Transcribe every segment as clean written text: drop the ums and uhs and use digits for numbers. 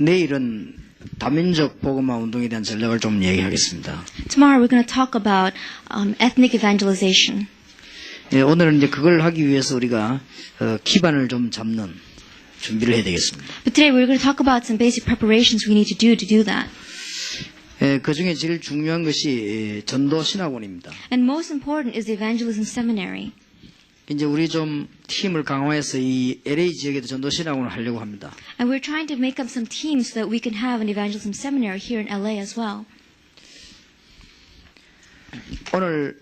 내일은 다민족 복음화 운동에 대한 전략을 좀 얘기하겠습니다. Tomorrow we're going to talk about ethnic evangelization. 예, 오늘은 이제 그걸 하기 위해서 우리가 기반을 좀 잡는 준비를 해야 되겠습니다. But today we're going to talk about some basic preparations we need to do that. 예, 그 중에 제일 중요한 것이 전도 신학원입니다. And most important is the evangelism seminary. 이제 우리 좀 팀을 강화해서 이 LA 지역에도 전도 신학원을 하려고 합니다. And we're trying to make up some teams so that we can have an evangelism seminary here in LA as well. 오늘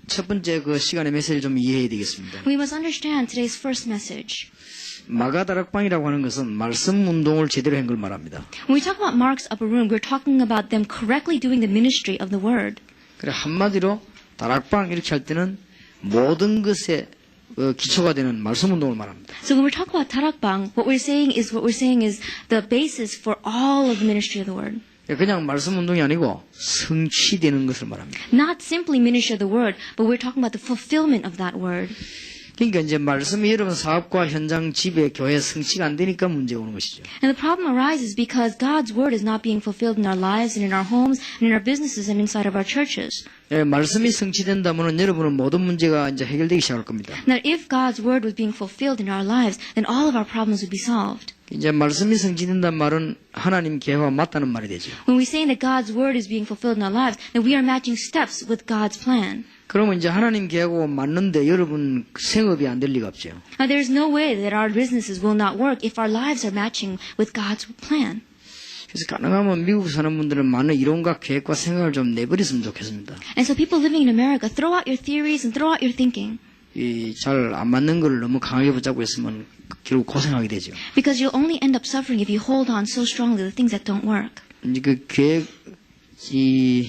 첫 번째 그 시간의 메시지를 좀 이해해야 되겠습니다. We must understand today's first message. 마가다락방이라고 하는 것은 말씀 운동을 제대로 한 걸 말합니다. When we talk about Mark's upper room, we're talking about them correctly doing the ministry of the word. 그래 한마디로 다락방 이렇게 할 때는 모든 것에 기초가 되는 말씀 운동을 말합니다. So when we talk about tarakbang, what we're saying is the basis for all of the ministry of the word. 그냥 말씀 운동이 아니고 성취되는 것을 말합니다. Not simply ministry of the word, but we're talking about the fulfillment of that word. 그러니까 이제 말씀이 여러분 사업과 현장, 집에, 교회 성취가 안 되니까 문제가 오는 것이죠. And the problem arises because God's word is not being fulfilled in our lives and in our homes and in our businesses and inside of our churches. 예, 말씀이 성취된다면 여러분은 모든 문제가 이제 해결되기 시작할 겁니다. Now, if God's word was being fulfilled in our lives, then all of our problems would be solved. 이제 말씀이 성취된다는 말은 하나님 계획과 맞다는 말이 되죠. When we say that God's word is being fulfilled in our lives, then we are matching steps with God's plan. 그러면 이제 하나님 계획하고 맞는데 여러분 생업이 안 될 리가 없죠. Now, there's no way that our businesses will not work if our lives are matching with God's plan. 그래서 가능하면 미국 사는 분들은 많은 이론과 계획과 생각을 좀 내버렸으면 좋겠습니다. And so people living in America, throw out your theories and throw out your thinking. 이 잘 안 맞는 걸 너무 강하게 붙잡고 있으면 결국 고생하게 되죠. Because you'll only end up suffering if you hold on so strongly to the things that don't work. 이제 그 계획, 이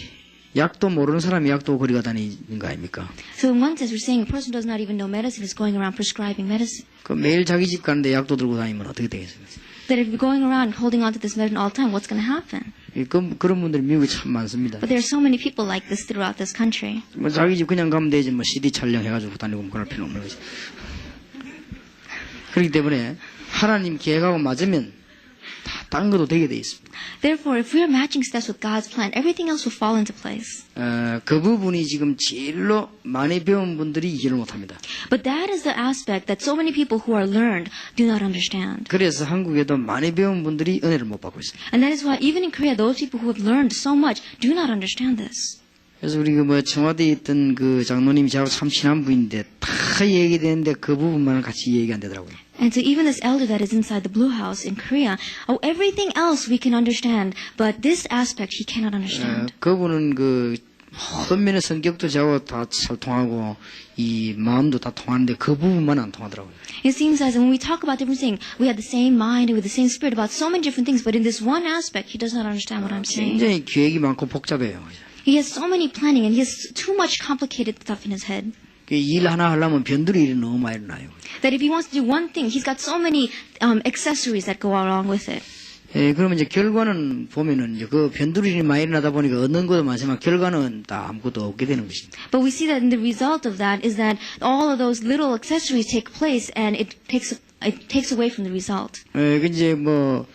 약도 모르는 사람이 약도 거리가 다니는 거 아닙니까? So in one sense, we're saying a person does not even know medicine is going around prescribing medicine. 그 매일 자기 집 가는데 약도 들고 다니면 어떻게 되겠습니까? That if you're going around holding on to this medicine all the time, what's going to happen? 그런 분들이 미국에 참 많습니다. But there are so many people like this throughout this country. 뭐 자기 집 그냥 가면 되지 뭐 CD 촬영해가지고 다니고 그럴 필요 없는 거지. 그렇기 때문에 하나님 계획하고 맞으면 다 딴 것도 되게 돼 있습니다. Therefore, if we are matching steps with God's plan, everything else will fall into place. 그 부분이 지금 제일로 많이 배운 분들이 이해를 못합니다. But that is the aspect that so many people who are learned do not understand. 그래서 한국에도 많이 배운 분들이 은혜를 못 받고 있어요. And that is why even in Korea, those people who have learned so much do not understand this. 그래서 우리 뭐 청와대에 있던 그 장로님이 저하고 참 친한 분인데 다 얘기되는데 그 부분만은 같이 얘기 안 되더라고요. And so even this elder that is inside the Blue House in Korea, everything else we can understand, but this aspect he cannot understand. 그분은 그 모든 면의 성격도 저하고 다 잘 통하고 이 마음도 다 통하는데 그 부분만 안 통하더라고요. It seems as when we talk about different things, we have the same mind and with the same spirit about so many different things, but in this one aspect, he does not understand what I'm saying. 굉장히 계획이 많고 복잡해요. He has so many planning and he has too much complicated stuff in his head. 일 하나 하려면 변두리 일이 너무 많이 나요. That if he wants to do one thing, he's got so many accessories that go along with it. 예, 그러면 이제 결과는 보면은 이제 그 변두리 일이 많이 일어나다 보니까 얻는 것도 많지만 결과는 다 아무것도 없게 되는 것입니다. But we see that in the result of that is that all of those little accessories take place and it takes away from the result. 예, 그 이제 뭐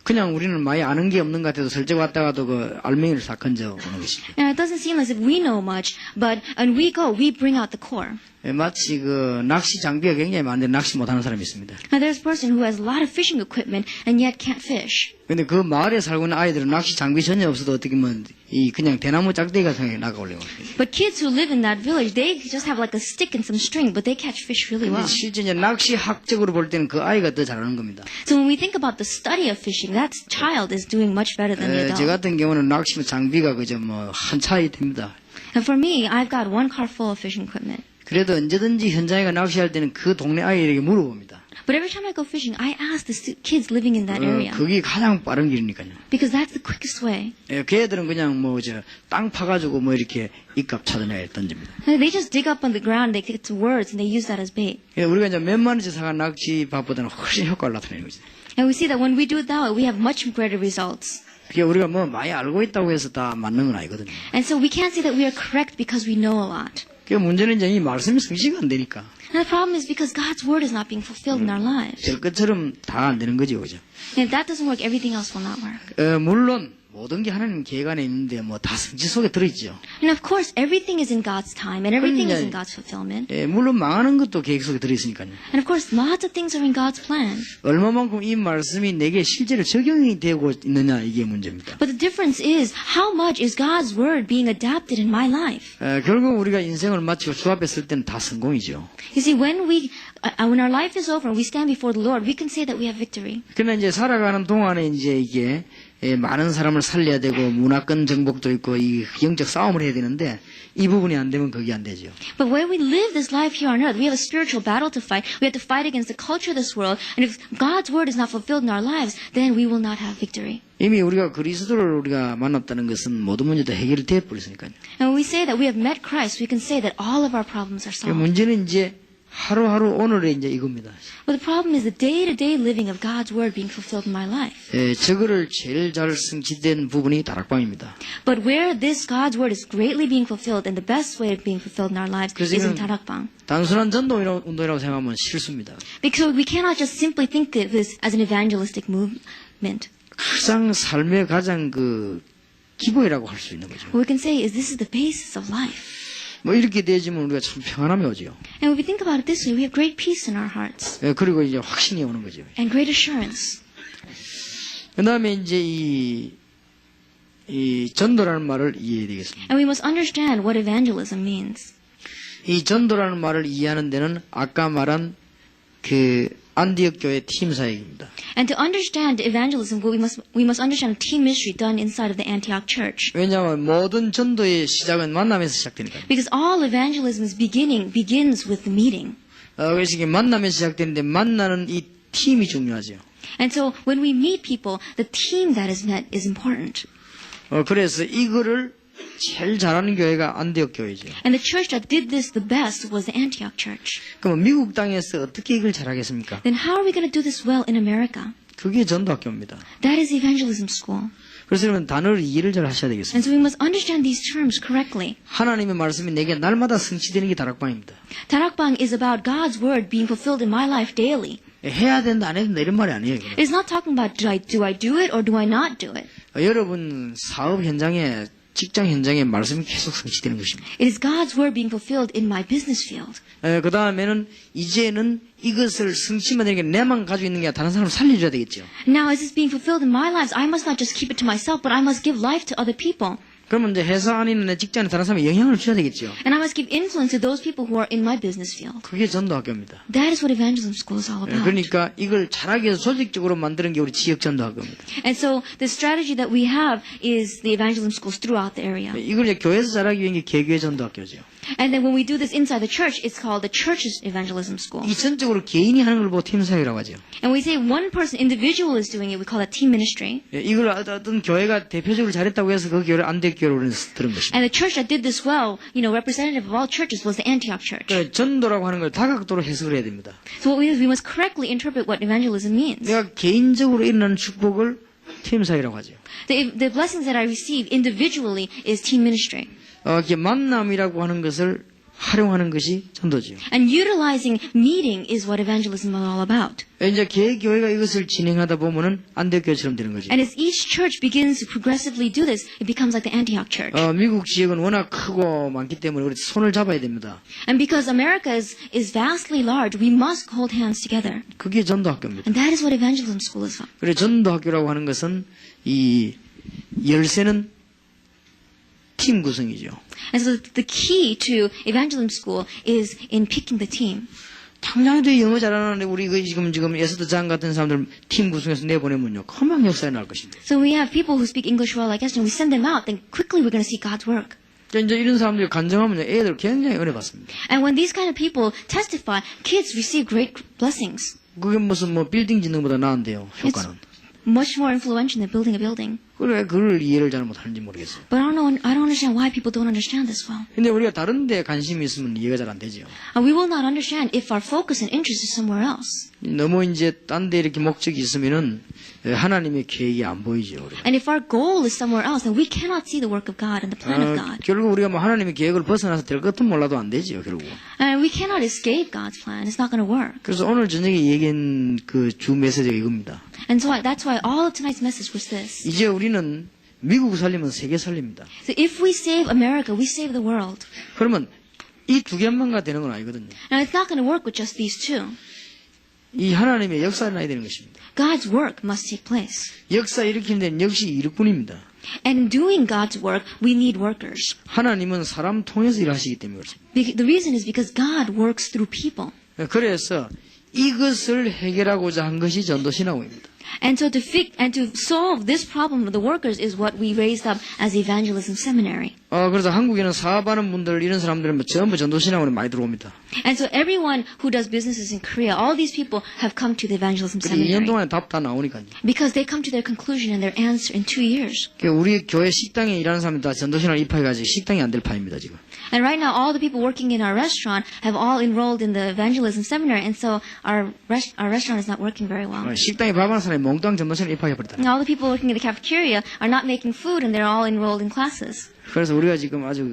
그냥 우리는 많이 아는 게 없는 것 같아도 설정 왔다가도 그 알맹이를 싹 건져 오는 것입니다. And it doesn't seem as if we know much, but when we go, we bring out the core. 예, 마치 그 낚시 장비가 굉장히 많은데 낚시 못하는 사람이 있습니다. Now there's a person who has a lot of fishing equipment and yet can't fish. 근데 그 마을에 살고 있는 아이들은 낚시 장비 전혀 없어도 어떻게 보면 이 그냥 대나무 짝대기 같은 게 나가오려고. But kids who live in that village, they just have like a stick and some string, but they catch fish really well. 실제 이제 낚시 학적으로 볼 때는 그 아이가 더 잘하는 겁니다. So when we think about the study of fishing, that child is doing much better than the 제 adult. 같은 경우는 낚시 장비가 그저 뭐 한 차이 됩니다. And for me, I've got one car full of fishing equipment. 그래도 언제든지 현장에 가 낚시할 때는 그 동네 아이에게 물어봅니다. But every time I go fishing, I ask the kids living in that area. 그게 가장 빠른 길이니까요. Because that's the quickest way. 예, 걔들은 그냥 뭐 땅 파가지고 뭐 이렇게 입값 찾아내 던집니다. They just dig up on the ground, they get some words, and they use that as bait. 예, 우리가 이제 몇만 원치 사간 낚시밥보다는 훨씬 효과를 나타내는 거죠. And we see that when we do it that way, we have much greater results. 그게 우리가 뭐 많이 알고 있다고 해서 다 맞는 건 아니거든요. And so we can't say that we are correct because we know a lot. 그 문제는 이제 이 말씀이 성취가 안 되니까. And the problem is because God's word is not being fulfilled in our lives. 될 것처럼 다 안 되는 거죠, 그죠? And if that doesn't work, everything else will not work. 물론 모든 게 하나님 계획 안에 있는데 뭐 다 성취 속에 들어있죠. And of course, everything is in God's time and everything is in 그럼요. God's fulfillment. 물론 망하는 것도 계획 속에 들어있으니까요. And of course, lots of things are in God's plan. 얼마만큼 이 말씀이 내게 실제로 적용이 되고 있느냐 이게 문제입니다. But the difference is, how much is God's word being adapted in my life? 결국 우리가 인생을 마치고 주 앞에 설 때는 다 성공이죠. You see, when our life is over and we stand before the Lord, we can say that we have victory. 그러나 이제 살아가는 동안에 이제 이게 많은 사람을 살려야 되고 문화권 정복도 있고 이 영적 싸움을 해야 되는데 이 부분이 안 되면 그게 안 되죠. But when we live this life here on earth, we have a spiritual battle to fight. We have to fight against the culture of this world. And if God's word is not fulfilled in our lives, then we will not have victory. 이미 우리가 그리스도를 우리가 만났다는 것은 모든 문제 다 해결이 되어 버렸으니까요. And when we say that we have met Christ, we can say that all of our problems are solved. 문제는 이제 하루하루 오늘의 이제 이겁니다. But the problem is the day-to-day living of God's word being fulfilled in my life. 저거를 제일 잘 성취된 부분이 다락방입니다. But where this God's word is greatly being fulfilled and the best way of being fulfilled in our lives is in Tarakbang. 단순한 전도 운동이라고 생각하면 실수입니다. Because we cannot just simply think of this as an evangelistic movement. 가장 삶의 가장 기본이라고 할 수 있는 거죠. What we can say is this is the basis of life. 뭐 이렇게 되지면 우리가 참 평안함이 오죠. And when we think about it this way, we have great peace in our hearts 그리고 이제 확신이 오는 거죠. and great assurance. 그 다음에 이제 이 전도라는 말을 이해해야 되겠습니다. And we must understand what evangelism means. 이 전도라는 말을 이해하는 데는 아까 말한 안디옥 교회 팀 사역입니다. And to understand evangelism, we must understand team ministry done inside of the Antioch church. 왜냐하면 모든 전도의 시작은 만남에서 시작되니까요. Because all evangelism's begins with the meeting. 그래서 이게 만남에서 시작되는데 만나는 이 팀이 중요하죠. And so when we meet people, the team that is met is important. 그래서 이거를 제일 잘하는 교회가 안디옥 교회죠. And the church that did this the best was the Antioch church. 그럼 미국 땅에서 어떻게 이걸 잘하겠습니까? Then how are we going to do this well in America? 그게 전도학교입니다. That is the evangelism school. 그래서 여러분 단어를 이해를 잘 하셔야 And 되겠습니다. so we must understand these terms correctly. 하나님의 말씀이 내게 날마다 성취되는 게 다락방입니다. Tarakbang is about God's word being fulfilled in my life daily. 해야 된다 안 해야 된다 이런 말이 아니에요. It's not talking about do I do it or do I not do it. 여러분 사업 현장에 직장 현장에 말씀이 계속 성취되는 것입니다. It is God's word being fulfilled in my business field. 그 다음에는 이제는 이것을 성취만 되는 게 내만 가지고 있는 게 아니라 다른 사람을 살려줘야 되겠죠. Now as it's being fulfilled in my lives, I must not just keep it to myself, but I must give life to other people. 그러면 이제 회사 안이나 내 직장에 다른 사람에 영향을 줘야 되겠죠. And I must give influence to those people who are in my business field. 그게 전도학교입니다. That is what evangelism school is all about. 그러니까 이걸 잘하기 위해서 조직적으로 만드는 게 우리 지역 전도학교입니다. And so the strategy that we have is the evangelism schools throughout the area. 이걸 이제 교회에서 잘하기 위한 게 개교회 전도학교죠. And then when we do this inside the church, it's called the church's evangelism school. 이 전적으로 개인이 하는 걸 보고 팀 사역이라고 하죠. And we say one person, individual is doing it, we call that team ministry. 이걸 어떤 교회가 대표적으로 잘했다고 해서 그 교회를 안디옥 교회로 들은 것입니다. And the church that did this well, representative of all churches was the Antioch church. 전도라고 하는 걸 다각도로 해석을 해야 됩니다. So what we must correctly interpret what evangelism means. 내가 개인적으로 일어나는 축복을 팀 사역이라고 하죠. The blessings that I receive individually is team ministry. 이렇게 만남이라고 하는 것을 활용하는 것이 전도죠. And utilizing meeting is what evangelism is all about. 이제 개교회가 이것을 진행하다 보면은 안디옥 교회처럼 되는 거죠. And as each church begins to progressively do this, it becomes like the Antioch church. 미국 지역은 워낙 크고 많기 때문에 우리 손을 잡아야 됩니다. And because America is vastly large, we must hold hands together. 그게 전도학교입니다. And that is what evangelism school is about. 그래 전도학교라고 하는 것은 이 열쇠는 팀 구성이죠. And so the key to evangelism school is in picking the team. 당장에도 영어 잘하는데 우리 지금 에스더 장 같은 사람들 팀 구성해서 내보내면요 금방 역사에 날 것입니다. So we have people who speak English well like us, and we send them out, then quickly we're going to see God's work. 이제 이런 사람들이 간증하면요 애들 굉장히 은혜 받습니다. And when these kind of people testify, kids receive great blessings. 그게 무슨 빌딩 짓는 것보다 나은데요 효과는. Much more influential than building a building. 그래 그걸 이해를 잘 못하는지 모르겠어요. But I don't understand why people don't understand this well. 근데 우리가 다른 데 관심이 있으면 이해가 잘 안 되죠. We will not understand if our focus and interest is somewhere else. 너무 이제 딴 데 이렇게 목적이 있으면은 하나님의 계획이 안 보이죠. 우리가. And if our goal is somewhere else, then we cannot see the work of God and the plan of God. 결국 우리가 뭐 하나님의 계획을 벗어나서 될 것은 몰라도 안 되지요, 결국. And we cannot escape God's plan. It's not going to work. 그래서 오늘 저녁에 얘기한 그 주 메시지가 이겁니다. And so that's why all of tonight's message was this. 이제 우리는 미국 살리면 세계 살립니다. So if we save America, we save the world. 그러면 이 두 개만가 되는 건 아니거든요. And it's not going to work with just these two. 이 하나님의 역사를 나야 되는 것입니다. God's work must take place. 역사 일으키는 데는 역시 일꾼입니다. And in doing God's work, we need workers. 하나님은 사람 통해서 일하시기 때문에 그렇습니다. The reason is because God works through people. 그래서 이것을 해결하고자 한 것이 전도신학원입니다. And so to solve this problem of the workers is what we raised up as Evangelism Seminary. 그래서 한국에는 사업하는 분들 이런 사람들은 뭐 전부 전도신학원에 많이 들어옵니다. And so everyone who does businesses in Korea, all these people have come to the Evangelism 2년 Seminary. 동안에 답 다 나오니까요. Because they come to their conclusion and their answer in 2 years. 우리 교회 식당에 일하는 사람들 다 전도신학원 입학해가지고 식당이 안 될 판입니다, 지금. And right now, all the people working in our restaurant have all enrolled in the Evangelism Seminary, and so our restaurant is not working very well. 식당에 밥하는 사람이 몽땅 전도신학원 입학해버렸다. And all the people working in the cafeteria are not making food, and they're all enrolled in classes. 그래서 우리가 지금 아주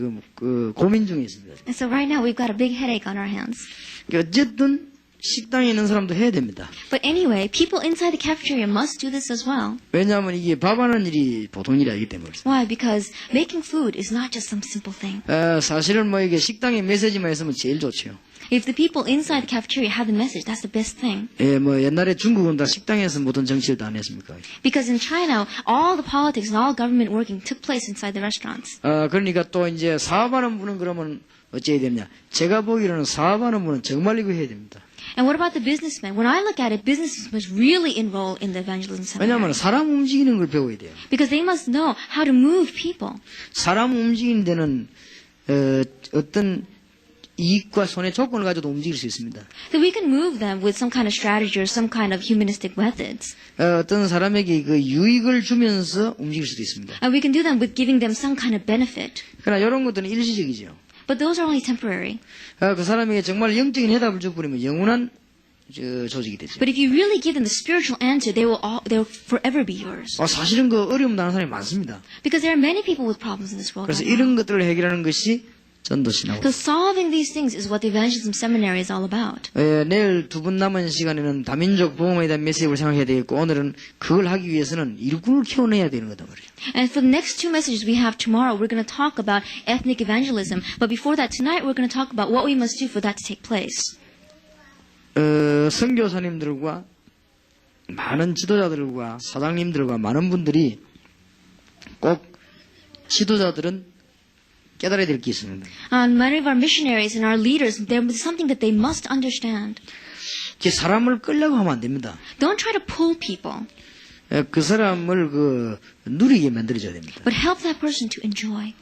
고민 중에 있습니다. And so right now, we've got a big headache on our hands. 어쨌든 식당에 있는 사람도 해야 됩니다. But anyway, people inside the cafeteria must do this as well. 왜냐하면 이게 밥하는 일이 보통 일이 아니기 때문에. Why? Because making food is not just some simple thing. 사실은 뭐 이게 식당에 메시지만 있으면 제일 좋죠. If the people inside the cafeteria have the message, that's the best thing. 뭐 옛날에 중국은 다 식당에서 모든 정치를 다 안 했습니까? Because in China, all the politics and all government working took place inside the restaurants. 그러니까 또 이제 사업하는 분은 그러면 어찌해야 되느냐? 제가 보기로는 사업하는 분은 정말 이거 해야 됩니다. And what about the businessmen? When I look at it, businesses must really enroll in the evangelism 왜냐하면 seminary. 사람 움직이는 걸 배워야 돼요. Because they must know how to move people. 사람 움직이는 데는 어떤 이익과 손해 조건을 가지고도 움직일 수 있습니다. So we can move them with some kind of strategy or some kind of humanistic methods. 어떤 사람에게 그 유익을 주면서 움직일 수도 있습니다. And we can do them with giving them some kind of benefit. 그러나 이런 것들은 일시적이죠. But those are only temporary. 그 사람에게 정말 영적인 해답을 줘버리면 영원한 조직이 되죠. But if you really give them the spiritual answer, they will forever be yours. 사실은 그 어려움 당하는 사람이 많습니다. Because there are many people with problems in this world. 그래서 Right now. 이런 것들을 해결하는 것이 전도신학원. So solving these things is what the evangelism seminary is all about. 내일 두 분 남은 시간에는 다민족 보험에 대한 메시지를 생각해야 되겠고 오늘은 그걸 하기 위해서는 일꾼을 키워내야 되는 거다 말이에요. And for the next two messages we have tomorrow, we're going to talk about ethnic evangelism. But before that, tonight we're going to talk about what we must do for that to take place. 선교사님들과 많은 지도자들과 사장님들과 많은 분들이 꼭 지도자들은 깨달아야 될 게 있습니다. Many of our missionaries and our leaders, there is something that they must understand. 사람을 끌려고 하면 안 됩니다. Don't try to pull people, 그 사람을 누리게 만들어줘야 됩니다. but help that person to enjoy.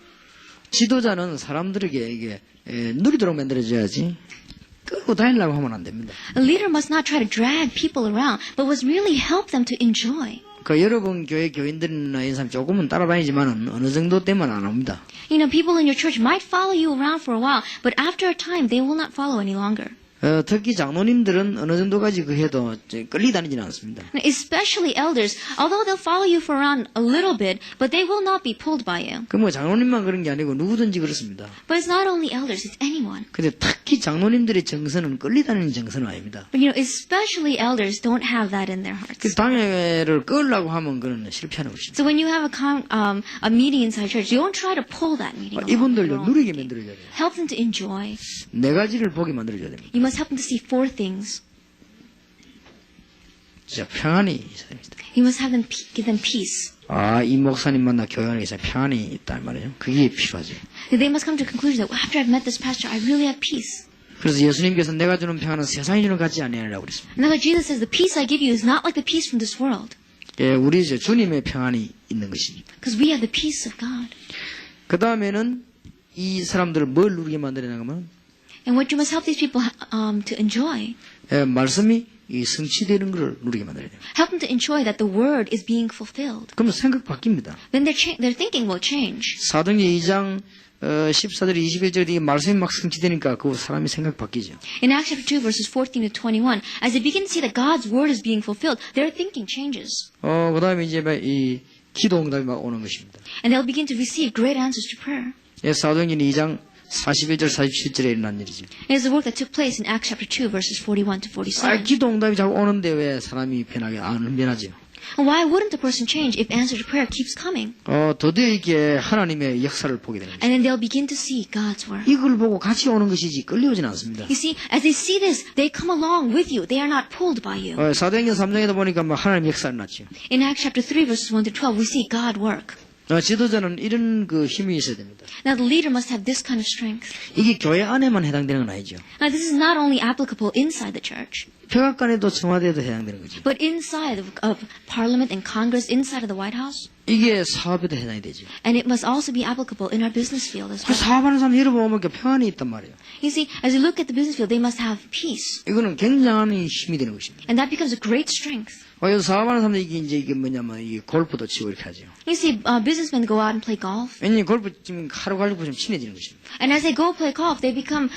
지도자는 사람들에게 이게 누리도록 만들어줘야지 끌고 다니려고 하면 안 됩니다. A leader must not try to drag people around, but must really help them to enjoy. 여러분 교회 교인들이나 이런 사람 조금은 따라다니지만은 어느 정도 되면 안 옵니다. You know, people in your church might follow you around for a while, but after a time, they will not follow any longer. 특히 장로님들은 어느 정도까지 해도 끌리다니지는 않습니다. Especially elders, although they'll follow you for around a little bit, but they will not be pulled by you. 장로님만 그런 게 아니고 누구든지 그렇습니다. But it's not only elders, it's anyone. 근데 특히 장로님들의 정서는 끌리다니는 정서는 아닙니다. But you know, especially elders don't have that in their hearts. 당회를 끌려고 하면 그는 실패하는 것입니다. So when you have a meeting inside church, you don't try to pull that meeting along. 이분들도 누리게 만들어줘야 돼요. Help them to enjoy. 네 가지를 보게 만들어줘야 됩니다. You must help them to see 4 things. 진짜 평안이 있어야 됩니다. You must have them give them peace. 이 목사님 만나 교회하는 게 있어야 평안이 있단 말이에요. 그게 필요하죠. They must come to a conclusion that after I've met this pastor, I really have peace. 그래서 예수님께서 내가 주는 평안은 세상이 주는 것 같지 아니하라고 그랬습니다. And that's why Jesus says, the peace I give you is not like the peace from this world. 우리 주님의 평안이 있는 것입니다. Because we have the peace of God. 그 다음에는 이 사람들을 뭘 누리게 만드느냐 하면 And what you must help these people to enjoy 말씀이 이 성취되는 걸 누리게 만들어야 돼요. Help them to enjoy that the word is being fulfilled. 그러면 생각 바뀝니다. Then their thinking will change. 사도행전 2장 14절 21절에 이 말씀이 막 성취되니까 그 사람이 생각 바뀌죠. In Acts chapter 2 verses 14 to 21, as they begin to see that God's word is being fulfilled, their thinking changes. 그 다음에 이제 이 기도 응답이 막 오는 것입니다. And they'll begin to receive great answers to prayer. 예, 사도행전 2장 41절 47절에 일어난 일이죠. It is the work that took place in Acts chapter 2 verses 41 to 47. 기도 응답이 자꾸 오는데 왜 사람이 변하게 안 변하죠? And why wouldn't the person change if answer to prayer keeps coming? 드디어 이게 하나님의 역사를 보게 되는 거죠. And then they'll begin to see God's work. 이걸 보고 같이 오는 것이지 끌려오진 않습니다. You see, as they see this, they come along with you. They are not pulled by you. 사도행전 3장에도 보니까 막 하나님의 역사를 났죠. In Acts chapter 3 verses 1 to 12, we see God work. 지도자는 이런 그 힘이 있어야 됩니다. Now the leader must have this kind of strength. 이게 교회 안에만 해당되는 건 아니죠. Now this is not only applicable inside the church, 백악관에도 청와대에도 해당되는 거죠. but inside of Parliament and Congress, inside of the White House. 이게 사업에도 해당이 되죠. And it must also be applicable in our business field as 그 well. 사업하는 사람 여러분 보면 평안이 있단 말이에요. You see, as you look at the business field, they must have peace. 이거는 굉장한 힘이 되는 것입니다. And that becomes a great strength. 여기서 사업하는 사람들이 이게 뭐냐면 이게 골프도 치고 이렇게 하죠. You see, businessmen go out and play golf. 왜냐면 골프 지금 하루 갈고 좀 친해지는 것입니다. And as they go play golf, they become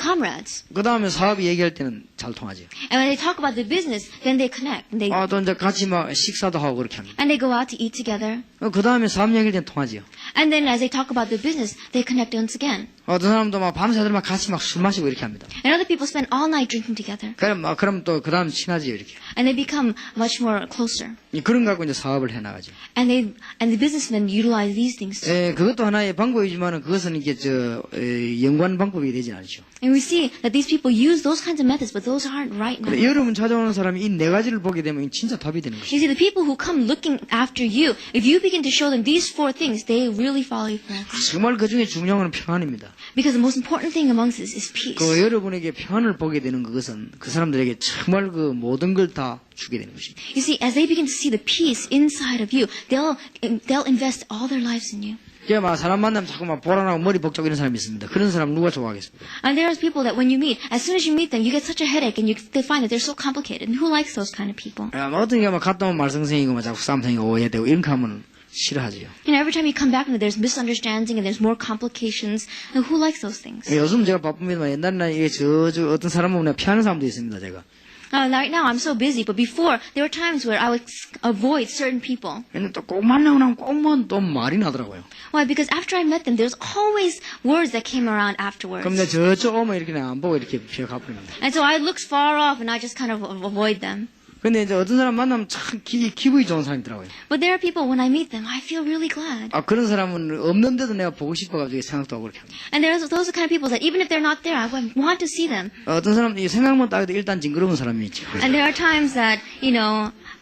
comrades. 그 다음에 사업이 얘기할 때는 잘 통하죠. And when they talk about the business, then they connect. And 또 이제 같이 막 식사도 하고 그렇게 합니다. they go out to eat together. 그 다음에 사업 얘기할 때는 통하죠. And then as they talk about the business, they connect once again. 어떤 사람도 막 밤새도록 막 같이 막 술 마시고 이렇게 합니다. And other people spend all night drinking together. 그럼 또 그 다음 친하지요 이렇게. And they become much more closer. 그런 거 갖고 이제 사업을 해 나가죠. And the businessmen utilize these things. 그것도 하나의 방법이지만은 그것은 이게 연관 방법이 되진 않죠. And we see that these people use those kinds of methods, but those aren't right now. 여러분 찾아오는 사람이 이 네 가지를 보게 되면 진짜 답이 되는 것이죠. You see, the people who come looking after you, if you begin to show them these four things, they really follow you correctly. 정말 그 중에 중요한 건 평안입니다. Because the most important thing amongst this is peace. 여러분에게 평안을 보게 되는 그것은 그 사람들에게 정말 그 모든 걸 다 주게 되는 것입니다. You see, as they begin to see the peace inside of you, they'll invest all their lives in you. 막 사람 만나면 자꾸 막 보라나고 머리 복잡 이런 사람이 있습니다. 그런 사람 누가 좋아하겠습니까? And there's people that when you meet, as soon as you meet them, you get such a headache and they find that they're so complicated. And who likes those kind of people? 어떤 게 막 갔다 오면 말썽생이고 막 자꾸 싸움생이고 오해되고 이런 거 하면 싫어하지요. Every time you come back, there's misunderstanding and there's more complications. And who likes those things? 요즘 제가 바쁩니다만 옛날에는 이게 어떤 사람 보면 피하는 사람도 있습니다. 제가. Right now, I'm so busy, but before, there were times where I would avoid certain people. 근데 또 꼭 만나고 나면 꼭만 또 말이 나더라고요. Why? Because after I met them, there's always words that came around afterwards. 그럼 내가 저쪽 오면 이렇게 안 보고 이렇게 피해가 버립니다. And so I looked far off and I just kind of avoid them. 근데 이제 어떤 사람 만나면 참 기분이 좋은 사람이 있더라고요. But there are people, when I meet them, I feel really glad. 그런 사람은 없는데도 내가 보고 싶어가지고 생각도 하고 그렇게 합니다. And there's those kind of people that even if they're not there, I want to see them. 어떤 사람은 이 생각만 따도 일단 징그러운 사람이 있죠. And there are times that,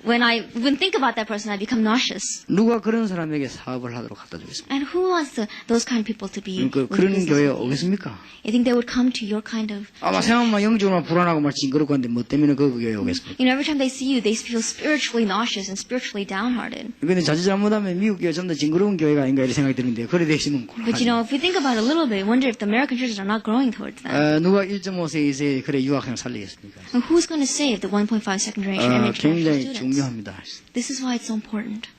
when I think about that person, I become nauseous. 누가 그런 사람에게 사업을 하도록 갖다 주겠습니까? And who wants those kind of people to be in 그런 business? 교회에 오겠습니까? You think they would come to your kind of... 아마 생각만 영적으로 불안하고 막 징그럽고 한데 뭐 때문에 그 교회에 오겠습니까? every time they see you, they feel spiritually nauseous and spiritually downhearted. 근데 자칫 잘못하면 미국 교회 좀 더 징그러운 교회가 아닌가 이런 생각이 드는데 그래 되시면 But if we think about it a little bit, wonder if the American churches are not growing towards that. 누가 1.5세 이세 그래 유학생 살리겠습니까? And who's going to save the 1.5 second generation and international 굉장히 students? 중요합니다. This is why it's so important.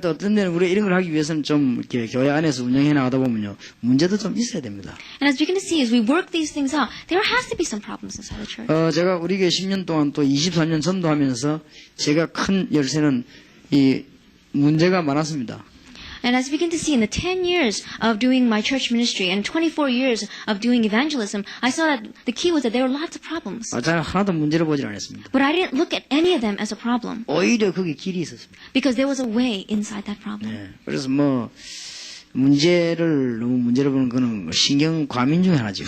또 어떤 데는 우리 이런 걸 하기 위해서는 좀 이렇게 교회 안에서 운영해 나가다 보면요 문제도 좀 있어야 됩니다. And as we can see, as we work these things out, there has to be some problems inside the church. 제가 우리 교회 10년 동안 또 23년 전도하면서 제가 큰 열쇠는 이 문제가 많았습니다. And as we begin to see in the 10 years of doing my church ministry and 24 years of doing evangelism, I saw that the key was that there were lots of problems. 제가 하나도 문제를 보질 않았습니다. But I didn't look at any of them as a problem 오히려 거기 길이 있었습니다. because there was a way inside that problem. 그래서 문제를 너무 문제를 보는 거는 신경 과민 중에 하나죠.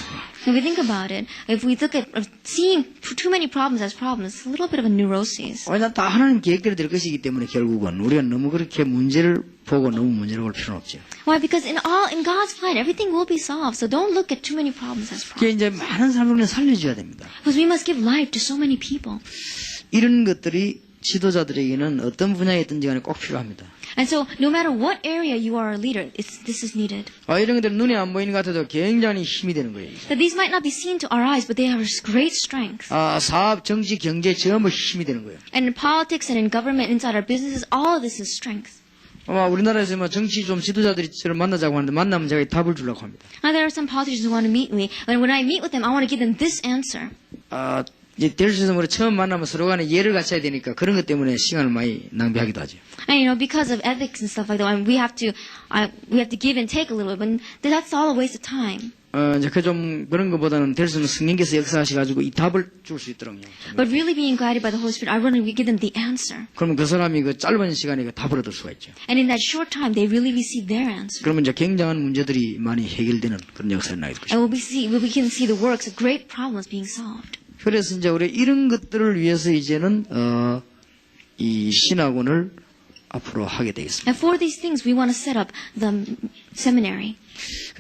If we think about it, if we look at seeing too many problems as problems, it's a little bit of a neurosis. 왜냐하면 다 하나님 계획대로 될 것이기 때문에 결국은 우리가 너무 그렇게 문제를 보고 너무 문제를 볼 필요는 없죠. Why? Because in God's plan, everything will be solved. So don't look at too many problems as 그게 problems. 이제 많은 사람들을 살려줘야 됩니다. Because we must give life to so many people. 이런 것들이 지도자들에게는 어떤 분야에 있든지 간에 꼭 필요합니다. And so, no matter what area you are a leader, this is needed. 이런 것들 눈에 안 보이는 것 같아도 굉장히 힘이 되는 거예요. That these might not be seen to our eyes, but they have great strength. 사업, 정치, 경제 전부 힘이 되는 거예요. And in politics and in government, inside our businesses, all of this is strength. 아마 우리나라에서 뭐 정치 좀 지도자들이 저를 만나자고 하는데 만나면 제가 답을 주려고 합니다. Now, there are some politicians who want to meet me, and when I meet with them, I want to give them this answer. 이제 될 수 있으면 우리 처음 만나면 서로 간에 예를 갖춰야 되니까 그런 것 때문에 시간을 많이 낭비하기도 하죠. And because of ethics and stuff like that, we have to give and take a little bit, but that's all a waste of time. 이제 좀 그런 것보다는 될 수 있으면 성령께서 역사하셔가지고 이 답을 줄 수 있도록요. But really being guided by the Holy Spirit, I want to give them the answer. 그러면 그 사람이 그 짧은 시간에 그 답을 얻을 수가 있죠. And in that short time, they really receive their answer. 그러면 이제 굉장한 문제들이 많이 해결되는 그런 역사를 나게 될 것입니다. And we can see the works of great problems being solved. 그래서 이제 우리 이런 것들을 위해서 이제는 이 신학원을 앞으로 하게 되겠습니다. And for these things, we want to set up the seminary.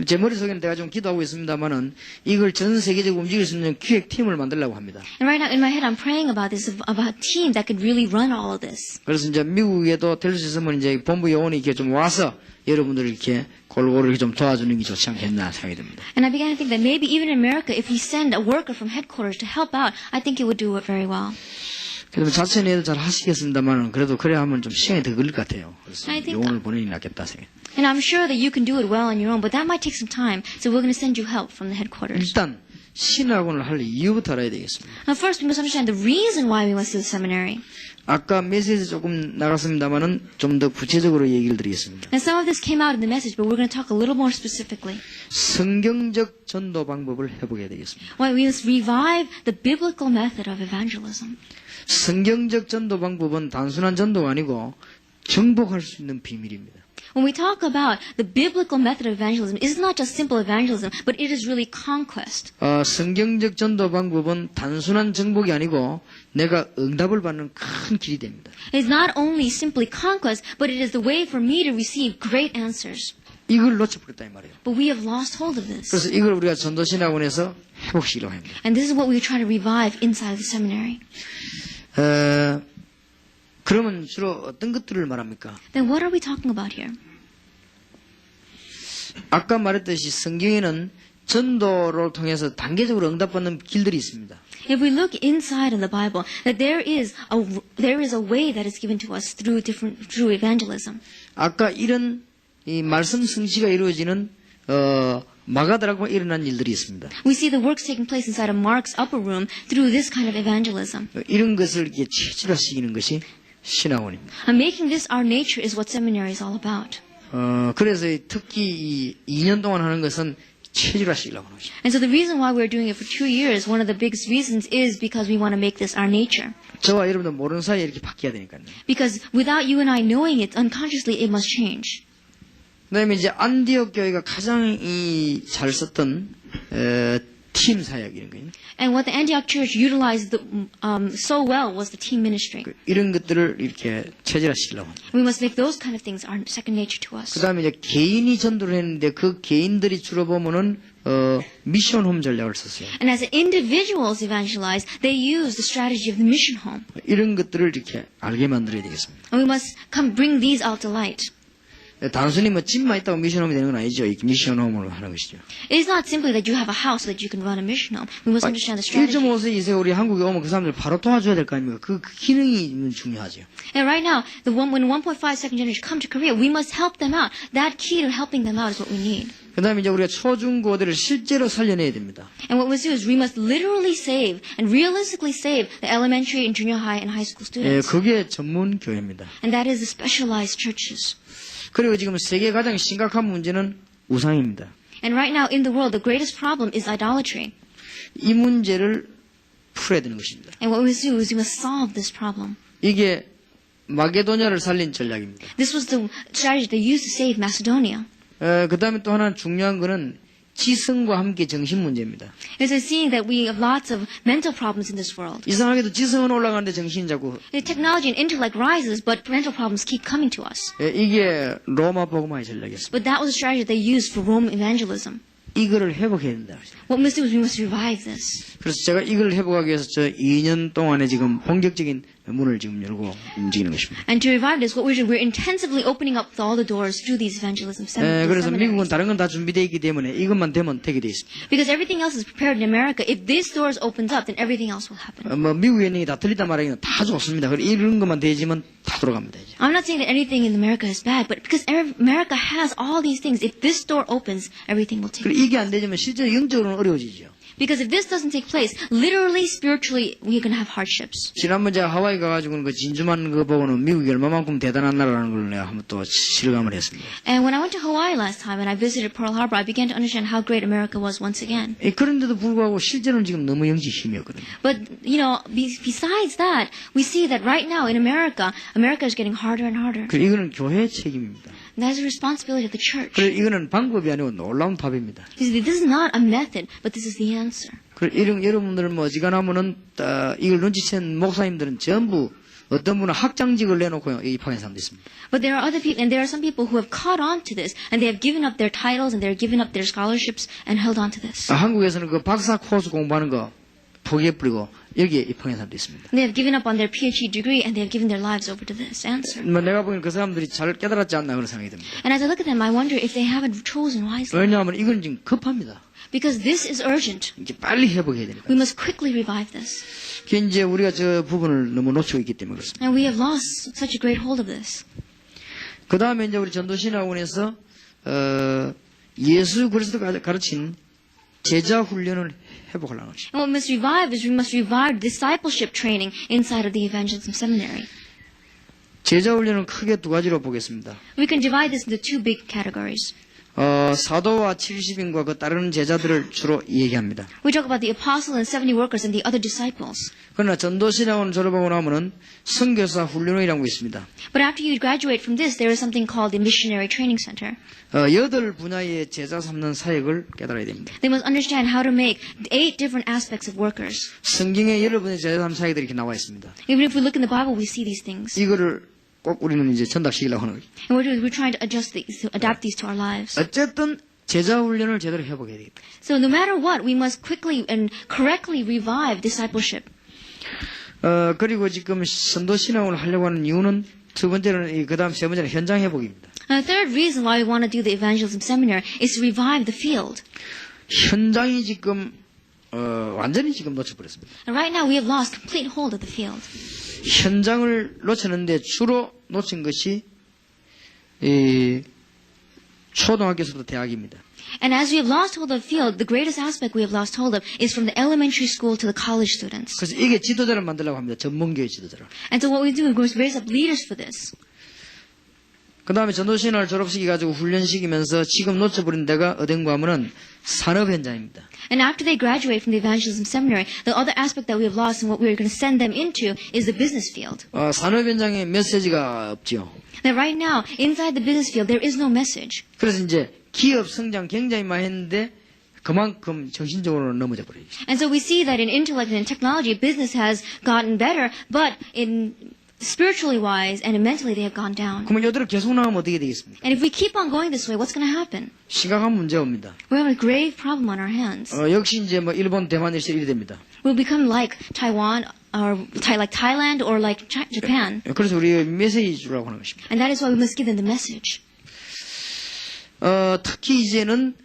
제 머릿속에는 내가 좀 기도하고 있습니다만은 이걸 전 세계적으로 움직일 수 있는 기획팀을 만들려고 합니다. And right now in my head, I'm praying about this, about a team that could really run all of this. 그래서 이제 미국에도 될 수 있으면 이제 본부 요원이 이렇게 좀 와서 여러분들 이렇게 골고루 이렇게 좀 도와주는 게 좋지 않겠나 생각이 듭니다. And I began to think that maybe even in America, if we send a worker from headquarters to help out, I think it would do it very well. 그래서 자체내도 잘 하시겠습니다만은 그래도 그래야 하면 좀 시간이 더 걸릴 것 같아요. 그래서 I think 요원을 보내는 게 낫겠다 생각. And I'm sure that you can do it well on your own, but that might take some time. So we're going to send you help from the headquarters. 일단 신학원을 할 이유부터 알아야 되겠습니다. Now first, we must understand the reason why we must do the seminary. 아까 메시지 조금 나갔습니다만은 좀 더 구체적으로 얘기를 드리겠습니다. And some of this came out in the message, but we're going to talk a little more specifically. 성경적 전도 방법을 해보게 되겠습니다. Why we must revive the biblical method of evangelism. 성경적 전도 방법은 단순한 전도가 아니고 정복할 수 있는 비밀입니다. When we talk about the biblical method of evangelism, it's not just simple evangelism, but it is really conquest. 성경적 전도 방법은 단순한 정복이 아니고 내가 응답을 받는 큰 길이 됩니다. It's not only simply conquest, but it is the way for me to receive great answers. 이걸 놓쳐버렸다 이 말이에요. But we have lost hold of this. 그래서 이걸 우리가 전도신학원에서 회복시키려고 합니다. And this is what we try to revive inside the seminary. 그러면 주로 어떤 것들을 말합니까? Then what are we talking about here? 아까 말했듯이 성경에는 전도를 통해서 단계적으로 응답받는 길들이 있습니다. If we look inside of the Bible, that there is a way that is given to us through evangelism. 아까 이런 이 말씀 성취가 이루어지는 마가다라고 일어난 일들이 있습니다. We see the works taking place inside of Mark's upper room through this kind of evangelism. 이런 것을 이렇게 체질화시키는 것이 신학원입니다. And making this our nature is what seminary is all about. 그래서 특히 이 2년 동안 하는 것은 체질화시키려고 하는 것입니다. And so the reason why we're doing it for 2 years, one of the biggest reasons is because we want to make this our nature. 저와 여러분들 모르는 사이에 이렇게 바뀌어야 되니까요. Because without you and I knowing it, unconsciously it must change. 그다음에 이제 안디옥 교회가 가장 잘 썼던 팀 사역 이런 거예요. And what the Antioch Church utilized so well was the team ministry. 이런 것들을 이렇게 체질화시키려고 합니다. We must make those kind of things our second nature to us. 그다음에 이제 개인이 전도를 했는데 그 개인들이 주로 보면은 미션홈 전략을 썼어요. And as individuals evangelize, they use the strategy of the mission home. 이런 것들을 이렇게 알게 만들어야 되겠습니다. And we must bring these out to light. 단순히 뭐 집만 있다고 미션홈이 되는 건 아니죠. 이 미션홈으로 하는 것이죠. It is not simply that you have a house so that you can run a mission home. We must understand the strategy. 1.5세, 2세 우리 한국에 오면 그 사람들 바로 도와줘야 될 거 아닙니까? 그 기능이 중요하죠. And right now, when 1.5 second generation come to Korea, we must help them out. That key to helping them out is what we need. 그 다음에 이제 우리가 초중고들을 실제로 살려내야 됩니다. And what we must do is we must literally save and realistically save the elementary and junior high and high school students. 그게 전문 교회입니다. And that is the specialized churches. 그리고 지금 세계 가장 심각한 문제는 우상입니다. And right now in the world, the greatest problem is idolatry. 이 문제를 풀어야 되는 것입니다. And what we must do is we must solve this problem. 이게 마게도냐를 살린 전략입니다. This was the strategy they used to save Macedonia. 그 다음에 또 하나 중요한 거는 지성과 함께 정신 문제입니다. It's seeing that we have lots of mental problems in this world. 이상하게도 지성은 올라가는데 정신이 자꾸 The technology and intellect rises, but mental problems keep coming to us. 이게 로마 복음화의 전략이었습니다. But that was a strategy they used for Roman evangelism. 이거를 회복해야 된다. What we must do is we must revive this. 그래서 제가 이걸 회복하기 위해서 저 2년 동안에 지금 본격적인 문을 지금 열고 움직이는 것입니다. And to revive this, what we're doing, we're intensively opening up all the doors through these evangelism 그래서 미국은 seminaries. 다른 건 다 준비되어 있기 때문에 이것만 되면 되게 돼 있습니다. Because everything else is prepared in America. If this doors opens up, then everything else will happen. 뭐 미국의 얘기 다 틀리다 말하기는 다 좋습니다. 그리고 이런 것만 되지면 다 돌아갑니다. 이제. I'm not saying that anything in America is bad, but because America has all these things, if this door opens, everything will take 그리고 place. 이게 안 되지만 실제 영적으로는 어려워지죠. Because if this doesn't take place, literally, spiritually, we're going to have hardships. 지난번 제가 하와이 가가지고는 그 진주만 거 보고는 미국이 얼마만큼 대단한 나라라는 걸 내가 한번 또 실감을 했습니다. And when I went to Hawaii last time and I visited Pearl Harbor, I began to understand how great America was once again. 그런데도 불구하고 실제로는 지금 너무 영지 힘이 없거든요. But, besides that, we see that right now in America, America is getting harder and harder. 그리고 이거는 교회의 책임입니다. And that is a responsibility of the church. 그리고 이거는 방법이 아니고 놀라운 답입니다. You see, this is not a method, but this is the answer. 그리고 여러분들은 뭐 어지간하면은 이걸 눈치챈 목사님들은 전부 어떤 분은 학장직을 내놓고 입학한 사람도 있습니다. But there are other people, and there are some people who have caught on to this, and they have given up their titles, and they have given up their scholarships, and held on to this. 한국에서는 그 박사 코र्스 공부하는 거 포기해버리고 여기에 입학한 사람도 있습니다. They have given up on their PhD degree, and they have given their lives over to this answer. 뭐 내가 보기엔 그 사람들이 잘 깨달았지 않나 그런 생각이 듭니다. And as I look at them, I wonder if they haven't chosen wisely. 왜냐하면 이건 지금 급합니다. Because this is urgent. 이제 빨리 회복해야 되니까. We must quickly revive this. 이제 우리가 저 부분을 너무 놓치고 있기 때문에 그렇습니다. And we have lost such a great hold of this. 그 다음에 이제 우리 전도신학원에서 예수 그리스도가 가르친 제자 훈련을 회복하려는 것입니다. And what we must revive is we must revive discipleship training inside of the evangelism seminary. 제자 훈련은 크게 두 가지로 보겠습니다. We can divide this into two big categories. 사도와 70인과 그 따르는 제자들을 주로 얘기합니다. We talk about the apostle and 70 workers and the other disciples. 그러나 전도신학원 졸업하고 나면은 선교사 훈련원이라는 게 있습니다. But after you graduate from this, there is something called the Missionary Training Center. 8분야의 제자 삼는 사역을 깨달아야 됩니다. They must understand how to make 8 different aspects of workers. 성경에 여러분의 제자 삼는 사역들이 이렇게 나와 있습니다. Even if we look in the Bible, we see these things. 이거를 꼭 우리는 이제 전달시키려고 하는 거죠. And what we're trying to adjust these, to adapt these to our lives. 어쨌든 제자 훈련을 제대로 회복해야 되겠다. So no matter what, we must quickly and correctly revive discipleship. 그리고 지금 선도신학원을 하려고 하는 이유는 두 번째는 그 다음 세 번째는 현장 회복입니다. And the third reason why we want to do the evangelism seminar is to revive the field. 현장이 지금 완전히 지금 놓쳐버렸습니다. And right now we have lost complete hold of the field. 현장을 놓쳤는데 주로 놓친 것이 초등학교에서부터 대학입니다. And as we have lost hold of the field, the greatest aspect we have lost hold of is from the elementary school to the college students. 그래서 이게 지도자를 만들려고 합니다. 전문교회 지도자를. And so what we do is raise up leaders for this. 그 다음에 전도신학을 졸업시키 가지고 훈련시키면서 지금 놓쳐버린 데가 어딘가 하면은 산업 현장입니다. And after they graduate from the evangelism seminary, the other aspect that we have lost and what we're going to send them into is the business field. 산업 현장에 메시지가 없지요. That right now, inside the business field, there is no message. 그래서 이제 기업 성장 굉장히 많이 했는데 그만큼 정신적으로 넘어져 버려요. And so we see that in intellect and in technology, business has gotten better, but in spiritually wise and mentally they have gone down. 그러면 이대로 계속 나가면 어떻게 되겠습니까? And if we keep on going this way, what's going to happen? 심각한 문제가 옵니다. We have a grave problem on our hands. 역시 이제 뭐 일본, 대만 일시 이래 됩니다. We'll become like Taiwan or like Thailand or like Japan. 그래서 우리 메시지 주라고 하는 것입니다. And that is why we must give them the message. 특히 이제는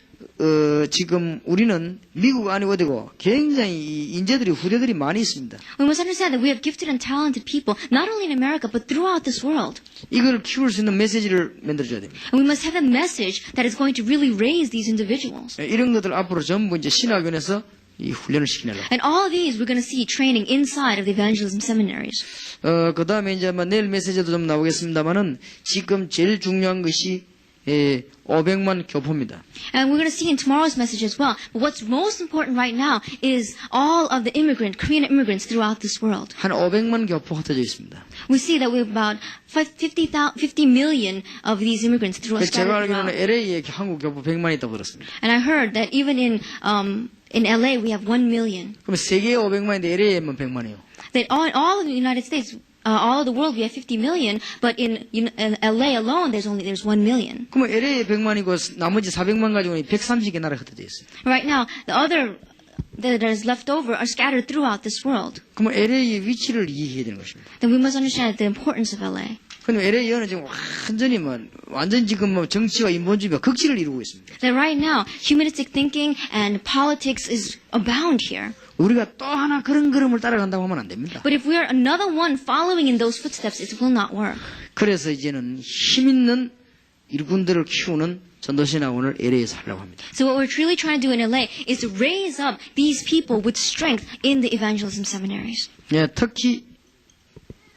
지금 우리는 미국 아니고 어디고 굉장히 인재들이 후대들이 많이 있습니다. We must understand that we have gifted and talented people, not only in America, but throughout this world. 이걸 키울 수 있는 메시지를 만들어줘야 됩니다. And we must have a message that is going to really raise these individuals. 이런 것들 앞으로 전부 이제 신학원에서 이 훈련을 시키려고. And all of these we're going to see training inside of the evangelism seminaries. 그 다음에 이제 뭐 내일 메시지도 좀 나오겠습니다만은 지금 제일 중요한 것이 500만 교포입니다. And we're going to see in tomorrow's message as well. But what's most important right now is all of the Korean immigrants throughout this world. 한 500만 교포 흩어져 있습니다. We see that we have about 50 million of these immigrants throughout. 제가 알기로는 LA에 한국 교포 100만이 있다고 들었습니다. And I heard that even in LA we have 1 million. 그럼 세계에 500만인데 LA에만 100만이요. That all of the United States, all of the world, we have 50 million, but in LA alone, there's 1 million. 그러면 LA에 100만이고 나머지 400만 가지고 130개 나라 흩어져 있어요. Right now, the other that is left over are scattered throughout this world. 그러면 LA의 위치를 이해해야 되는 것입니다. Then we must understand the importance of LA. 근데 LA는 지금 완전히 지금 뭐 정치와 인본주의가 극치를 이루고 있습니다. That right now, humanistic thinking and politics is abound here. 우리가 또 하나 그런 걸음을 따라간다고 하면 안 됩니다. But if we are another one following in those footsteps, it will not work. 그래서 이제는 힘 있는 일꾼들을 키우는 전도신학원을 LA에서 하려고 합니다. So what we're truly trying to do in LA is to raise up these people with strength in the evangelism seminaries. 예, 특히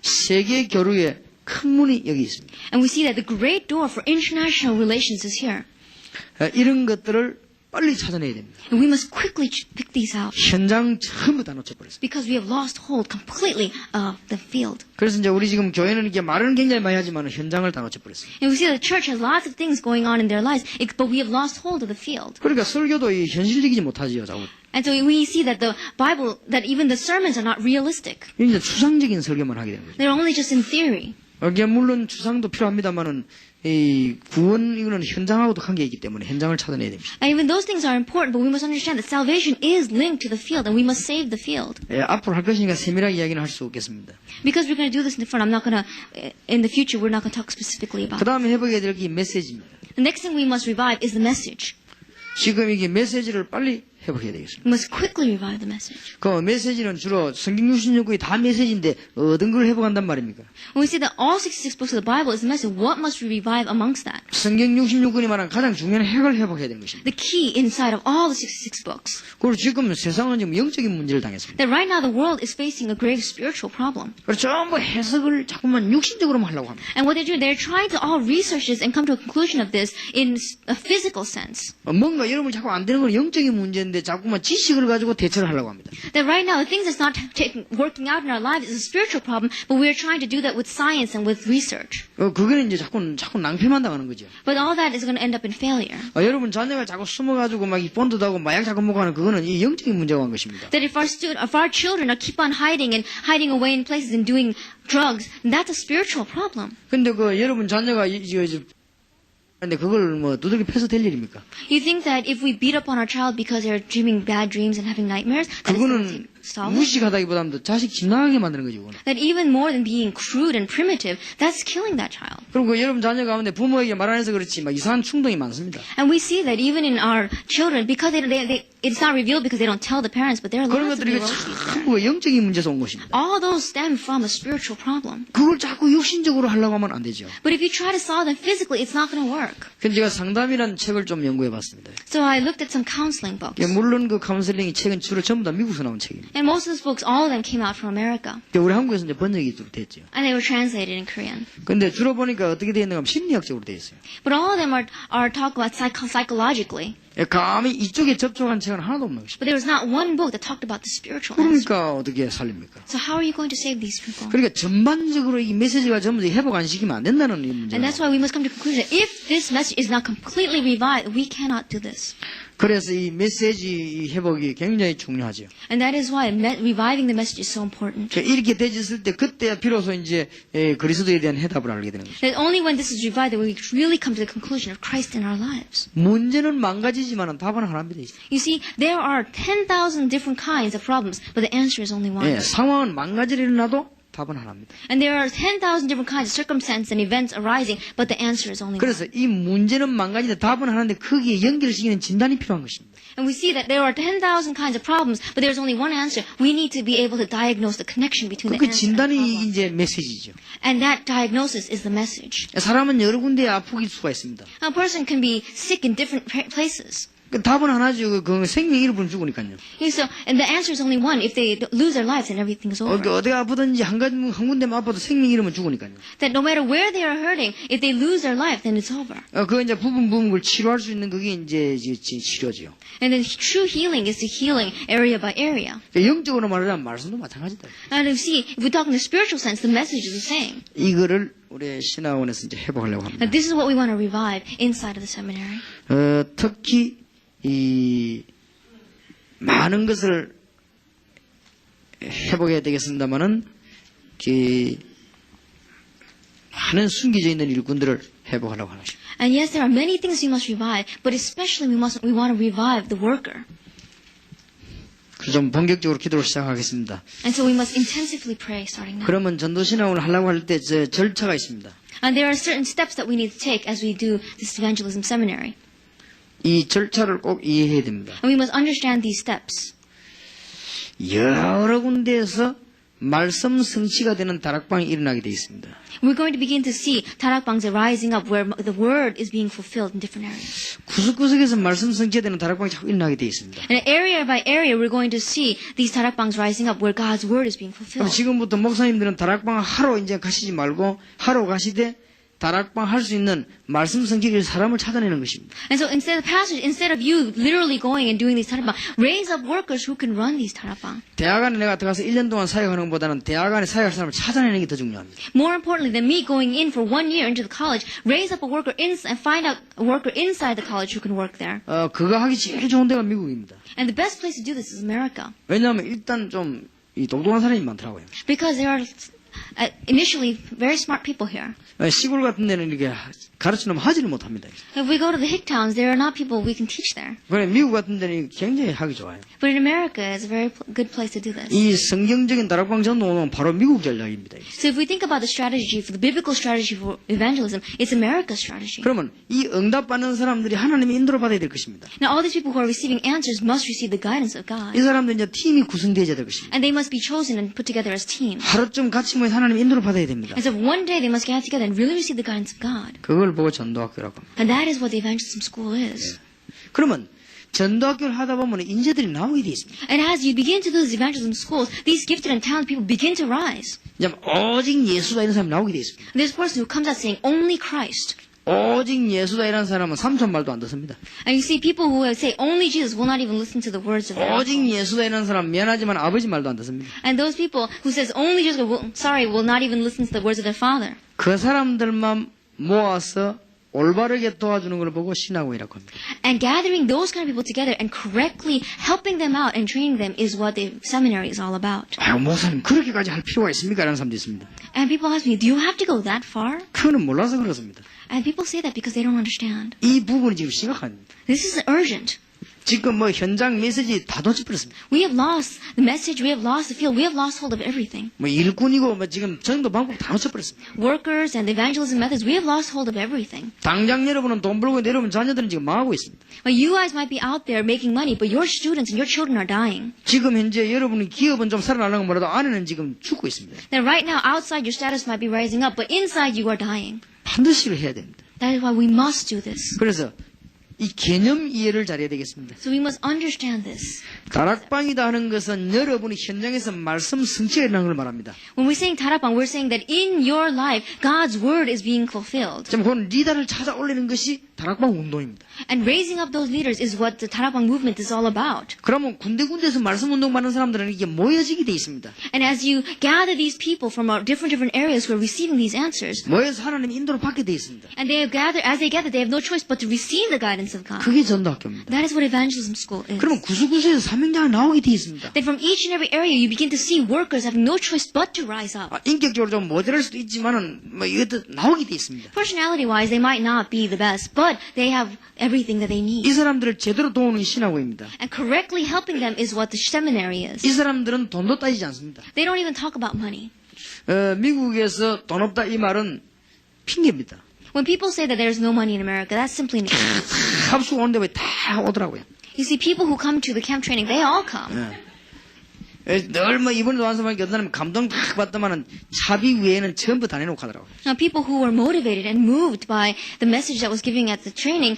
세계 교류의 큰 문이 여기 있습니다. And we see that the great door for international relations is here. 이런 것들을 빨리 찾아내야 됩니다. And we must quickly pick these out 현장 전부 다 놓쳐버렸습니다. because we have lost hold completely of the field. 그래서 이제 우리 지금 교회는 이렇게 말은 굉장히 많이 하지만 현장을 다 놓쳐버렸습니다. And we see that the church has lots of things going on in their lives, but we have lost hold of the field. 그러니까 설교도 이 현실적이지 못하지요. 자꾸. And so we see that the Bible, that even the sermons are not realistic. 이제 추상적인 설교만 하게 되는 거죠. They're only just in theory. 이게 물론 추상도 필요합니다만은 이 구원 이거는 현장하고도 관계가 있기 때문에 현장을 찾아내야 됩니다. And even those things are important, but we must understand that salvation is linked to the field, and we must save the field. 예, 앞으로 할 것이니까 세밀하게 이야기는 할 수 없겠습니다. Because we're going to do this in the front, I'm not going to, in the future, we're not going to talk specifically about 그 it. 다음에 해보게 될 게 메시지입니다. The next thing we must revive is the message. 지금 이게 메시지를 빨리 회복해야 되겠습니다. We must quickly revive the message. 그 메시지는 주로 성경 66권이 다 메시지인데 어떤 걸 회복한단 말입니까? When we see that all 66 books of the Bible is the message, what must we revive amongst that? 성경 66권이 말하는 가장 중요한 핵을 회복해야 되는 것입니다. The key inside of all the 66 books. 그리고 지금 세상은 지금 영적인 문제를 당했습니다. That right now the world is facing a grave spiritual problem. 그래서 전부 해석을 자꾸만 육신적으로만 하려고 합니다. And what they're doing, they're trying to all research this and come to a conclusion of this in a physical sense. 뭔가 여러분 자꾸 안 되는 건 영적인 문제인데 자꾸만 지식을 가지고 대처를 하려고 합니다. That right now the things that's not working out in our lives is a spiritual problem, but we're trying to do that with science and with research. 그거는 이제 자꾸 낭패만 당하는 거죠. But all that is going to end up in failure. 여러분 자녀가 자꾸 숨어가지고 막 이 본드도 하고 마약 자꾸 먹어가는 그거는 이 영적인 문제가 한 것입니다. That if our children are keep on hiding away in places and doing drugs, that's a spiritual problem. 근데 그 여러분 자녀가 근데 그걸 뭐 두들겨 패서 될 일입니까? You think that if we beat up on our child because they're dreaming bad dreams and having nightmares, that it's going 그거는 to solve it? 무식하다기보다는 자식 집 나가게 만드는 거죠. 그거는. That even more than being crude and primitive, that's killing that child. 그리고 그 여러분 자녀 가운데 부모에게 말 안 해서 그렇지 막 이상한 충동이 많습니다. And we see that even in our children, because it's not revealed because they don't tell the parents, but there are 그런 lots of 것들이 neuroses there. 전부 영적인 문제에서 온 것입니다. All those stem from a spiritual problem. 그걸 자꾸 육신적으로 하려고 하면 안 되죠. But if you try to solve them physically, it's not going to work. 그래서 제가 상담이라는 책을 좀 연구해 봤습니다. So I looked at some counseling books. 물론 그 카운셀링 책은 주로 전부 다 미국에서 나온 책입니다. And most of those books, all of them came out from America. 우리 한국에서 이제 번역이 좀 됐죠. And they were translated in Korean. 근데 주로 보니까 어떻게 되어 있는가 하면 심리학적으로 되어 있어요. But all of them are talk about psychologically. 감히 이쪽에 접촉한 책은 하나도 없는 것입니다. But there was not one book that talked about the spiritual aspect. 그러니까 어떻게 살립니까? So how are you going to save these people? 그러니까 전반적으로 이 메시지가 전부 다 회복 안 시키면 안 된다는 이 문제가. And that's why we must come to the conclusion that if this message is not completely revived, we cannot do this. 그래서 이 메시지 회복이 굉장히 중요하죠. And that is why reviving the message is so important. 이렇게 되졌을 때 그때야 비로소 이제 그리스도에 대한 해답을 알게 되는 거죠. That only when this is revived that we really come to the conclusion of Christ in our lives. 문제는 망가지지만 답은 하나입니다. You see, there are 10,000 different kinds of problems, but the answer is only one. 상황은 망가지려나도 답은 하나입니다. And there are 10,000 different kinds of circumstances and events arising, but the answer is only one. 그래서 이 문제는 망가지는데 답은 하나인데 거기에 연결시키는 진단이 필요한 것입니다. And we see that there are 10,000 kinds of problems, but there's only one answer. We need to be able to diagnose the connection between the 그 answer and the 진단이 problem. 이제 메시지죠. And that diagnosis is the message. 사람은 여러 군데에 아프길 수가 있습니다. A person can be sick in different places. 그 답은 하나죠. 그 생명 잃어버리면 죽으니까요. So, and the answer is only one. If they lose their lives, then everything is over. 어디 아프든지 한 군데만 아파도 생명 잃으면 죽으니까요. That no matter where they are hurting, if they lose their life, then it's over. 그 이제 부분 그걸 치료할 수 있는 그게 이제 치료죠. And then true healing is the healing area by area. 영적으로 말하자면 말씀도 마찬가지다. And you see, if we talk in the spiritual sense, the message is the same. 이거를 우리 신학원에서 이제 회복하려고 합니다. That this is what we want to revive inside of the seminary. 특히 이 많은 것을 회복해야 되겠습니다만은 많은 숨겨져 있는 일꾼들을 회복하려고 하는 것입니다. And yes, there are many things we must revive, but especially we want to revive the worker. 좀 본격적으로 기도를 시작하겠습니다. And so we must intensively pray starting now. 그러면 전도신앙을 하려고 할 때 절차가 있습니다. And there are certain steps that we need to take as we do this evangelism seminary. 이 절차를 꼭 이해해야 됩니다. And we must understand these steps. 여러 군데에서 말씀 성취가 되는 다락방이 일어나게 되어 있습니다. We're going to begin to see tarakbangs rising up where the word is being fulfilled in different areas. 구석구석에서 말씀 성취가 되는 다락방이 자꾸 일어나게 되어 있습니다. And area by area, we're going to see these tarakbangs rising up where God's word is being 그럼 fulfilled. 지금부터 목사님들은 다락방 하러 이제 가시지 말고 하러 가시되 다락방 할 수 있는 말씀 성취를 사람을 찾아내는 것입니다. And so instead of you literally going and doing these tarakbang, raise up workers who can run these tarakbang. 대학 안에 내가 들어가서 1년 동안 사역하는 것보다는 대학 안에 사역할 사람을 찾아내는 게 더 중요합니다. More importantly than me going in for 1 year into the college, raise up a worker and find out a worker inside the college who can work there. 그거 하기 제일 좋은 데가 미국입니다. And the best place to do this is America. 왜냐하면 일단 좀 이 똑똑한 사람이 많더라고요. Because there are initially very smart people here. 시골 같은 데는 이렇게 가르치려면 하지를 못합니다. If we go to the hick towns, there are not people we can teach there. 그래 미국 같은 데는 굉장히 하기 좋아요. But in America, it's a very good place to do this. 이 성경적인 다락방 전도는 바로 미국 전략입니다. So if we think about the strategy, for the biblical strategy for evangelism, it's America's strategy. 그러면 이 응답받는 사람들이 하나님의 인도를 받아야 될 것입니다. Now all these people who are receiving answers must receive the guidance of God. 이 사람들 이제 팀이 구성되어야 될 것입니다. And they must be chosen and put together as teams. 하루쯤 같이 모여 하나님의 인도를 받아야 됩니다. And so one day they must get together and really receive the guidance of God. 그걸 보고 전도학교라고 합니다. And that is what the evangelism school is. 그러면 전도학교를 하다 보면 인재들이 나오게 되어 있습니다. And as you begin to do these evangelism schools, these gifted and talented people begin to rise. 이제 오직 예수다 이런 사람이 나오게 되어 있습니다. This person who comes out saying only Christ. 오직 예수다 이런 사람은 삼촌 말도 안 듣습니다. And you see people who say only Jesus will not even listen to the words of their 오직 예수다 이런 사람 미안하지만 아버지 말도 안 듣습니다. And those people who says only Jesus will not even listen to the words of their father. 그 사람들만 모아서 올바르게 도와주는 걸 보고 신학원이라고 합니다. And gathering those kind of people together and correctly helping them out and training them is what the seminary is all about. 목사님 그렇게까지 할 필요가 있습니까? 라는 사람도 있습니다. And people ask me, do you have to go that far? 그거는 몰라서 그렇습니다. And people say that because they don't understand. 이 부분이 지금 심각합니다. This is urgent. 지금 현장 메시지 다 놓쳐버렸습니다. We have lost the message, we have lost the field, we have lost hold of everything. 일꾼이고 지금 전도 방법 다 놓쳐버렸습니다. Workers and the evangelism methods, we have lost hold of everything. 당장 여러분은 돈 벌고 내려오면 자녀들은 지금 망하고 있습니다. Well, you guys might be out there making money, but your students and your children are dying. 지금 현재 여러분이 기업은 좀 살아나는 건 몰라도 안에는 지금 죽고 있습니다. Now, right now, outside your status might be rising up, but inside you are dying. 반드시 해야 됩니다. That is why we must do this. 그래서 이 개념 이해를 잘해야 되겠습니다. So we must understand this. 다락방이다 하는 것은 여러분이 현장에서 말씀 성취가 일어나는 걸 말합니다. When we're saying tarapang, we're saying that in your life, God's word is being fulfilled. 지금 그건 리더를 찾아 올리는 것이 다락방 운동입니다. And raising up those leaders is what the tarapang movement is all about. 그러면 군데군데에서 말씀 운동 받는 사람들은 이게 모여지게 돼 있습니다. And as you gather these people from different areas who are receiving these answers, 모여서 하나님의 인도를 받게 돼 있습니다. and as they gather, they have no choice but to receive the guidance of God. 그게 전도학교입니다. That is what evangelism school is. 그러면 구수구수에서 사명자가 나오게 돼 있습니다. That from each and every area, you begin to see workers having no choice but to rise up. 인격적으로 좀 모자랄 수도 있지만은 이것도 나오게 돼 있습니다. Personality-wise, they might not be the best, but they have everything that they need. 이 사람들을 제대로 도우는 신학원입니다. And correctly helping them is what the seminary is. 이 사람들은 돈도 따지지 않습니다. They don't even talk about money. 미국에서 돈 없다 이 말은 핑계입니다. When people say that there's no money in America, that's simply an excuse. 합숙 오는데 왜 다 오더라고요. You see, people who come to the camp training, they all come. 늘 이번에도 와서 보니까 어떤 사람은 감동 딱 받더만은 차비 외에는 전부 다 내놓고 하더라고요. Now, people who were motivated and moved by the message that was given at the training,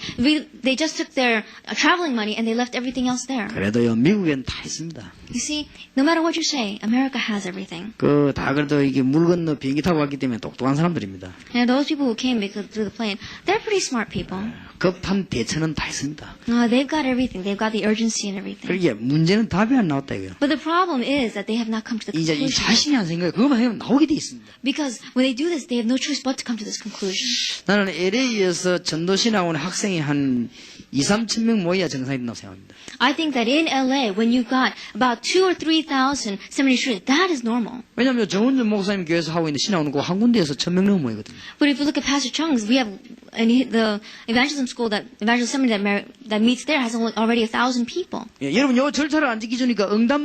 they just took their traveling money and they left everything else there. 그래도요 미국엔 다 있습니다. You see, no matter what you say, America has everything. 다 그래도 이게 물 건너 비행기 타고 왔기 때문에 똑똑한 사람들입니다. And those people who came through the plane, they're pretty smart people. 급한 대처는 다 있습니다. They've got everything. They've got the urgency and everything. 그러게 문제는 답이 안 나왔다 이거요. But the problem problem is that they have not come to the 이제 이 conclusion. 자신이 한 생각에 그것만 하면 나오게 돼 있습니다. Because when they do this, they have no choice but to come to this conclusion. 나는 LA에서 전도신학 온 학생이 한 2, 3천 명 모여야 정상이 된다고 생각합니다. I think that in LA, when you've got about 2,000 or 3,000 seminary students, that is normal. 왜냐하면 정은준 목사님 교회에서 하고 있는 신학 오는 거 한 군데에서 1,000명 넘어 모이거든요. But if you look at Pastor Chung's, we have the evangelism school, evangelism seminary that meets there has already 1,000 people. 예, 여러분 요 절차를 안 지키주니까 응답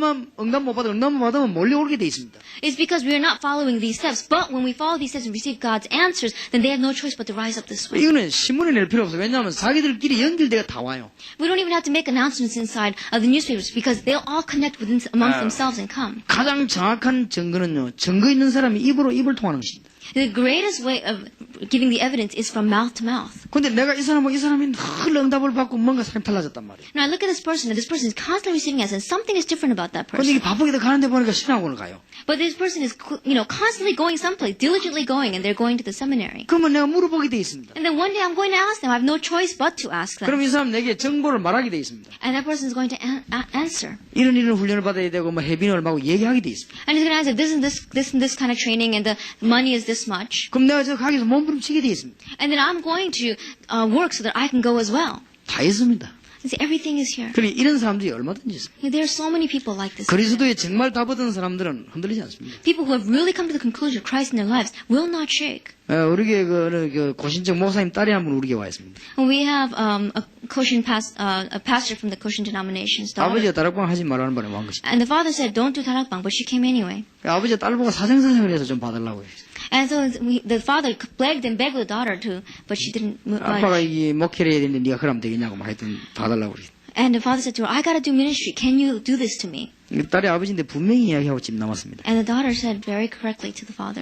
못 받으면 몰려오게 돼 있습니다. It's because we are not following these steps. But when we follow these steps and receive God's answers, then they have no choice but to rise up this way. 이거는 신문에 낼 필요 없어요. 왜냐하면 자기들끼리 연결돼가 다 와요. We don't even have to make announcements inside of the newspapers because they'll all connect amongst themselves and come. 가장 정확한 증거는요. 증거 있는 사람이 입으로 입을 통하는 것입니다. The greatest way of giving the evidence is from mouth to mouth. 근데 내가 이 사람이 늘 응답을 받고 뭔가 사람이 달라졌단 말이에요. Now I look at this person, and this person is constantly receiving answers, and something is different about that 근데 person. 이게 바쁘게 가는데 보니까 신학원을 가요. But this person is, constantly going someplace, diligently going, and they're going to the seminary. 그러면 내가 물어보게 돼 있습니다. And then one day I'm going to ask them. I have no choice but to ask them. 그럼 이 사람 내게 정보를 말하게 돼 있습니다. And that person is going to answer. 이런 훈련을 받아야 되고 뭐 해비를 하고 얘기하게 돼 있습니다. And he's going to answer this and this kind of training, and the money is this much. 그럼 내가 저 가게에서 몸부림치게 돼 있습니다. And then I'm going to work so that I can go as well. 다 있습니다. And see, everything is here. 그러니 이런 사람들이 얼마든지 있습니다. There are so many people like this. 그리스도에 정말 답얻은 사람들은 흔들리지 않습니다. People who have really come to the conclusion of Christ in their lives will not shake. 우리 교회 그 고신적 목사님 딸이 한 분 우리 교회 와 있습니다. We have a pastor from the Koshin denomination's daughter. 아버지가 다락방 하지 말라는 바람에 왔 것입니다. And the father said, don't do darakbang, but she came anyway. 아버지가 딸 보고 사생사생을 해서 좀 봐달라고 해요. And so the father begged and begged the daughter to, but she didn't 아빠가 budge. 이 목회를 해야 되는데 네가 그러면 되겠냐고 막 하여튼 봐달라고 그래요. And the father said to her, I gotta do ministry. Can you do this to me? 딸이 아버지인데 분명히 이야기하고 집 남았습니다. And the daughter said very correctly to the father.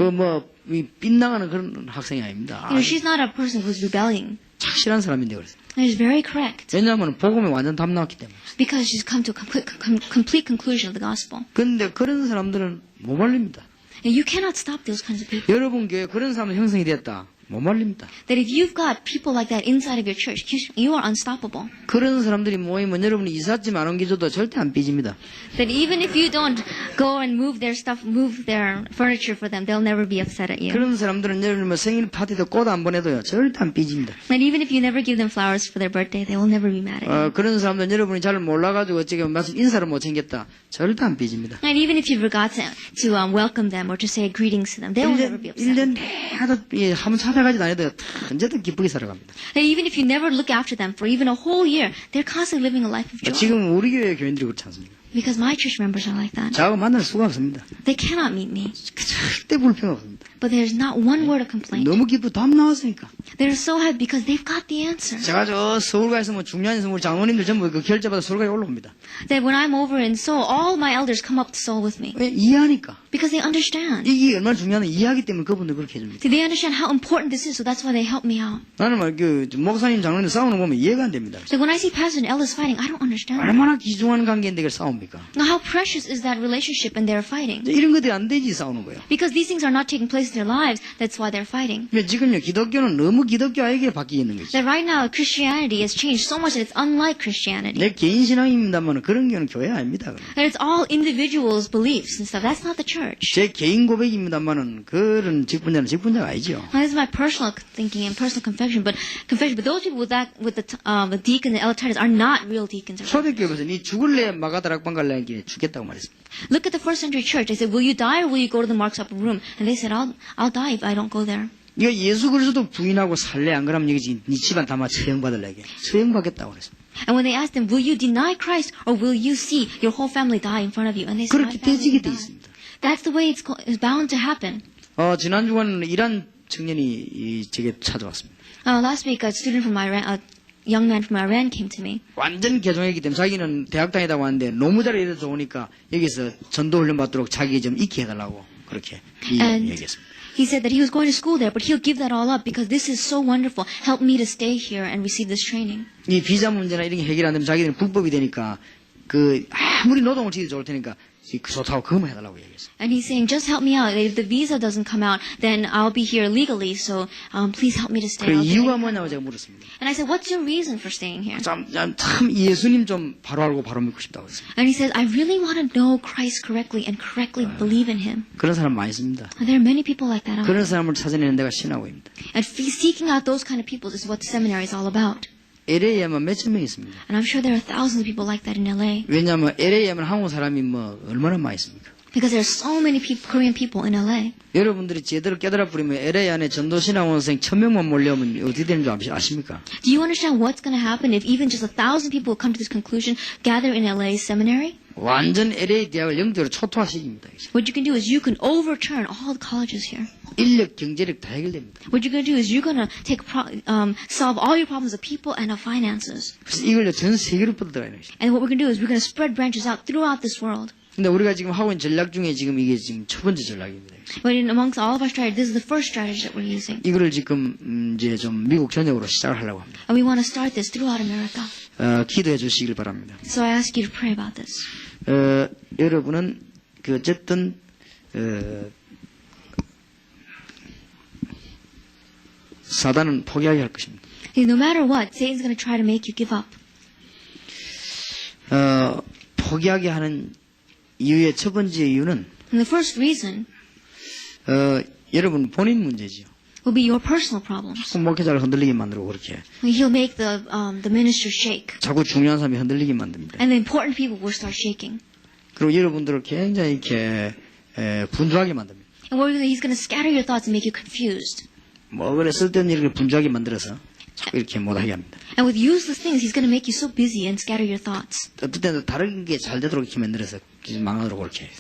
빗나가는 그런 학생이 아닙니다. She's not a person who's rebelling. 착실한 사람인데 그랬어요. And she's very correct. 왜냐하면 복음에 완전 답 나왔기 때문에. Because she's come to a complete conclusion of the gospel. 그런데 그런 사람들은 못 말립니다. And you cannot stop those kinds of people. 여러분 교회 그런 사람 형성이 됐다. 못 말립니다. That if you've got people like that inside of your church, you are unstoppable. 그런 사람들이 모이면 여러분이 이삿짐 안 옮겨줘도 절대 안 삐집니다. That even if you don't go and move their stuff, move their furniture for them, they'll never be upset at you. 그런 사람들은 여러분 뭐 생일 파티도 꽃 안 보내도요 절대 안 삐집니다. And even if you never give them flowers for their birthday, they will never be mad at you. 그런 사람들은 여러분이 잘 몰라가지고 어찌게 마치 인사를 못 챙겼다 절대 안 삐집니다. And even if you forgot to welcome them or to say greetings to them, they will never be upset. 1년 내도 한번 찾아가지도 않아도 언제든 기쁘게 살아갑니다. And even if you never look after them for even a whole year, they're constantly living a life of joy. 지금 우리 교회 교인들이 그렇지 않습니까? Because my church members are like that. 저하고 만날 수가 없습니다. They cannot meet me. 절대 불평 없습니다. But there's not one word of complaint. 너무 기쁘 답 나왔으니까. They're so happy because they've got the answer. 제가 저 서울 가서 뭐 중요한 우리 장로님들 전부 그 결제받아 서울까지 올라옵니다. That when I'm over in Seoul, all my elders come up to Seoul with me. 왜 이해하니까. Because they understand. 이게 얼마나 중요한지 이해하기 때문에 그분들 그렇게 해줍니다. See, they understand how important this is, so that's why they help me out. 나는 막 그 목사님 장로님 싸우는 거 보면 이해가 안 됩니다. So when I see Pastor and elders fighting, I don't understand. 얼마나 귀중한 관계인데 그걸 싸웁니까? Now, how precious is that relationship and they're fighting? 이런 것들이 안 되지 싸우는 거예요. Because these things are not taking place in their lives, that's why they're fighting. 근데 지금요 기독교는 너무 기독교에게 바뀌어 있는 거죠. That right now Christianity has changed so much that it's unlike Christianity. 내 개인 신앙입니다만 그런 교는 교회 아닙니다. That it's all individuals' beliefs and stuff. That's not the church. 제 개인 고백입니다만은 그런 직분자는 직분자가 아니죠. Now, this is my personal thinking and personal confession, but those people with the deacon and elder titles are not real deacons. 초대교회에서 니 죽을래 마가다락방 갈래 하기에 죽겠다고 말했습니다. Look at the first century church. They said, "Will you die or will you go to the Mark's upper room?" And they said, "I'll die if I don't go there." 네가 예수 그리스도 부인하고 살래 안 그러면 여기 네 집안 다 처형받을래게 처형받겠다고 그랬습니다. And when they asked them, "Will you deny Christ or will you see your whole family die in front of you?" And they said, "My 그렇게 family 되지게 will 돼 die." 있습니다. That's the way it's bound to happen. 지난 주간 이란 청년이 제게 찾아왔습니다. Last week, a student from Iran, a young man from Iran, came to me. 완전 개종했기 때문에 자기는 대학 다니다고 하는데 너무 잘해서 좋으니까 여기서 전도 훈련 받도록 자기 좀 익히 해달라고 그렇게 얘기했습니다. He said that he was going to school there, but he'll give that all up because this is so wonderful. Help me to stay here and receive this training. 이 비자 문제나 이런 게 해결 안 되면 자기들은 불법이 되니까 아무리 노동을 지어도 좋을 테니까 좋다고 그것만 해달라고 얘기했어요. And he's saying, just help me out. If the visa doesn't come out, then I'll be here legally. So please help me to stay 그 out 이유가 there. 뭐냐고 제가 물었습니다. And I said, what's your reason for staying here? 참 예수님 좀 바로 알고 바로 믿고 싶다고 했습니다. And he says, I really want to know Christ correctly and correctly believe in him. 그런 사람 많이 있습니다. And there are many people like that out 그런 there. 사람을 찾아내는 데가 신학교입니다. And seeking out those kind of people is what the seminary is all about. LA에만 몇천 명 있습니다. And I'm sure there are thousands of people like that in LA. 왜냐하면 LA에만 한국 사람이 뭐 얼마나 많이 있습니까? Because there are so many people, Korean people in LA. 여러분들이 제대로 깨달아 버리면 LA 안에 전도신학원생 1000명만 몰려오면 어떻게 되는 줄 아십니까? Do you understand what's going to happen if even just 1,000 people come to this conclusion, gather in LA seminary? 완전 LA 대학을 영적으로 초토화시킵니다. What you can do is you can overturn all the colleges here. 인력, 경제력 다 해결됩니다. What you're going to do is you're going to solve all your problems of people and of finances. 그래서 이걸 전 세계로 뻗어가야 돼요. And what we're going to do is we're going to spread branches out throughout this world. 근데 우리가 지금 하고 있는 전략 중에 지금 이게 지금 첫 번째 전략입니다. But amongst all of our strategies, this is the first strategy that we're using. 이거를 지금 이제 좀 미국 전역으로 시작을 하려고 합니다. And we want to start this throughout America. 기도해 주시길 바랍니다. So I ask you to pray about this. 여러분은 그 어쨌든 사단은 포기하게 할 것입니다. No matter what, Satan's going to try to make you give up. 포기하게 하는 이유의 첫 번째 이유는 And the first reason 여러분 본인 문제지요. will be your personal problems. 목회자를 흔들리게 만들고 그렇게 He'll make the minister shake. 자꾸 중요한 사람이 흔들리게 만듭니다. And the important people will start shaking. 그리고 여러분들을 굉장히 이렇게 분주하게 만듭니다. And he's going to scatter your thoughts and make you confused. 뭐 그래 쓸데없는 이렇게 분주하게 만들어서 자꾸 이렇게 못하게 합니다. And with useless things, he's going to make you so busy and scatter your thoughts. 어떨 때는 다른 게 잘 되도록 이렇게 만들어서 망하도록 그렇게 해요.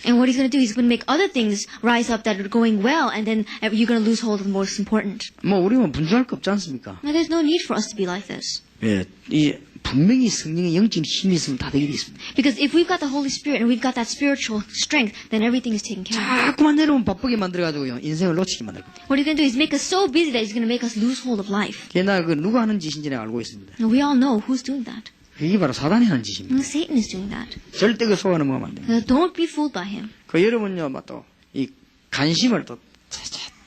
And what he's going to do, he's going to make other things rise up that are going well, and then you're going to lose hold of the most important. 뭐 우리는 분주할 거 없지 않습니까? Now, there's no need for us to be like this. 예, 이 분명히 성령의 영적인 힘이 있으면 다 되게 돼 있습니다. Because if we've got the Holy Spirit and we've got that spiritual strength, then everything is taken care of. 자꾸만 여러분 바쁘게 만들어가지고요 인생을 놓치게 만들 겁니다. What he's going to do is make us so busy that he's going to make us lose hold of life. 게다가 그 누가 하는 짓인지 내가 알고 있습니다. And we all know who's doing that. 그게 바로 사단이 하는 짓입니다. And Satan is doing that. 절대 그 속아 넘어가면 안 됩니다. Don't be fooled by him. 그 여러분요, 또 이 관심을 또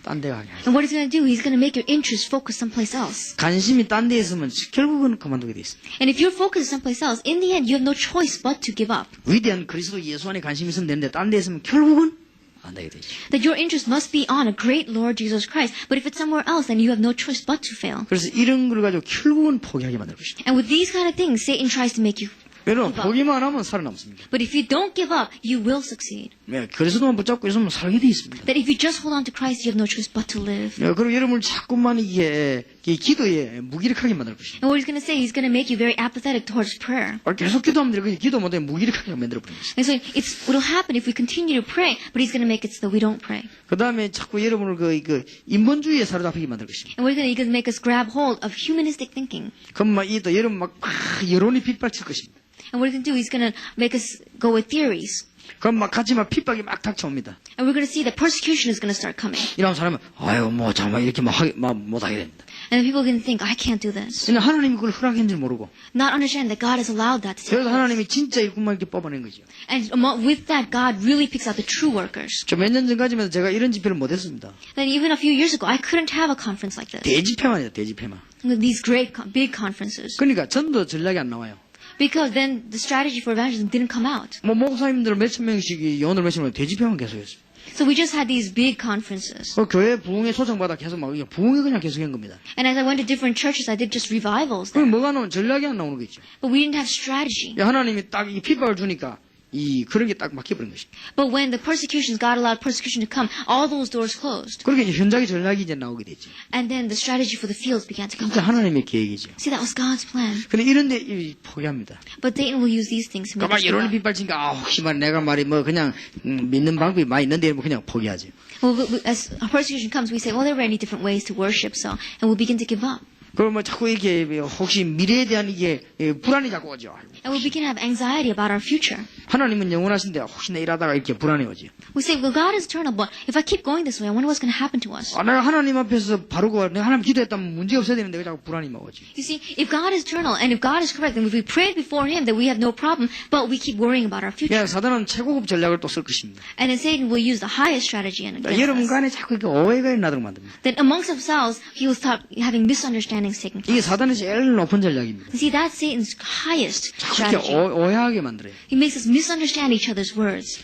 딴 데 가게 하죠. And what he's going to do, he's going to make your interest focus someplace else. 관심이 딴 데 있으면 결국은 그만두게 돼 있습니다. And if your focus is someplace else, in the end, you have no choice but to give up. 위대한 그리스도 예수 안에 관심이 있으면 되는데 딴 데 있으면 결국은 안 되게 되죠. That your interest must be on a great Lord Jesus Christ. But if it's somewhere else, then you have no choice but to fail. 그래서 이런 걸 가지고 결국은 포기하게 만들 것입니다. And with these kind of things, Satan tries to make you. 여러분 포기만 하면 살아남습니다. But if you don't give up, you will succeed. 네, 그리스도만 붙잡고 있으면 살게 돼 있습니다. That if you just hold on to Christ, you have no choice but to live. 네, 그리고 여러분을 자꾸만 이게 기도에 무기력하게 만들 것입니다. And what he's going to say, he's going to make you very apathetic towards prayer. 계속 기도하면 돼요. 기도 못하면 무기력하게 만들어 버립니다. And so what'll happen if we continue to pray, but he's going to make it so that we don't pray. 그 다음에 자꾸 여러분을 그 인본주의에 사로잡히게 만들 것입니다. And what he's going to make us grab hold of humanistic thinking. 그럼 막 이또 여러분 막 여론이 빗발칠 것입니다. And what he's going to do, he's going to make us go with theories. 그럼 막 같이 막 핍박이 막 닥쳐옵니다. And we're going to see that persecution is going to start coming. 이런 사람은 아유 뭐 정말 이렇게 막 못하게 됩니다. And then people are going to think, I can't do this. 근데 하나님이 그걸 허락했는지 모르고 Not understand that God has allowed that to take 그래서 place. 하나님이 진짜 일꾼만 이렇게 뽑아낸 거죠. And with that, God really picks out the true workers. 저 몇 년 전까지만 제가 이런 집회를 못했습니다. Then even a few years ago, I couldn't have a conference like this. 대집회만이에요. 대집회만. With these great, big conferences. 그러니까 전도 전략이 안 나와요. Because then the strategy for evangelism didn't come out. 뭐 목사님들 몇천 명씩 연을 몇천 명 대집회만 계속했어요. So we just had these big conferences. 그 교회 부흥에 초청받아 계속 막 부흥에 그냥 계속한 겁니다. And as I went to different churches, I did just revivals 그럼 there. 뭐가 나오면 전략이 안 나오는 거겠죠. But we didn't have strategy. 하나님이 딱 이 핍박을 주니까 이 그런 게 딱 막혀버린 것입니다. But when the persecutions, God allowed persecution to come, all those doors closed. 그렇게 이제 현장의 전략이 이제 나오게 됐죠. And then the strategy for the fields began to come 진짜 out. 하나님의 계획이죠. See, that was God's plan. 근데 이런데 포기합니다. But Satan will use these things to make 그만 us give 여론이 up. 빗발치니까 혹시 말 내가 말이 뭐 그냥 믿는 방법이 많이 있는데 뭐 그냥 포기하지. Well, as persecution comes, we say, well, there are many different ways to worship, so, and we'll begin to give up. 그럼 뭐 자꾸 이게 혹시 미래에 대한 이게 불안이 자꾸 오죠. And we begin to have anxiety about our future. 하나님은 영원하신데 혹시나 일하다가 이렇게 불안해 오지. We say, well, God is eternal, but if I keep going this way, I wonder what's going to happen to us. 내가 하나님 앞에서 바르고 내가 하나님 기도했다면 문제 없어야 되는데 왜 자꾸 불안이 막 오지. You see, if God is eternal and if God is correct, then if we prayed before Him, then we have no problem, but we keep worrying about our future. 예, 사단은 최고급 전략을 또 쓸 것입니다. And then Satan will use the highest strategy against 여러분 us. 간에 자꾸 이렇게 오해가 나도록 만듭니다. Then amongst ourselves, he will start having misunderstandings taking 이게 place. 사단의 제일 높은 전략입니다. You see, that's Satan's highest 자꾸 이렇게 strategy. 오해하게 만들어요. He makes us misunderstand each other's words.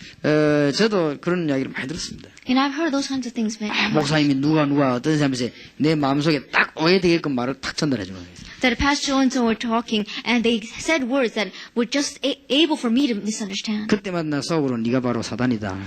저도 그런 이야기를 많이 들었습니다. And I've heard those kinds of things many times. 목사님이 누가 어떤 사람에서 내 마음속에 딱 오해되게끔 말을 탁 전달해 주는 거예요. That a pastor so and so were talking, and they said words that were just able for me to misunderstand. 그때마다 나 속으로 네가 바로 사단이다.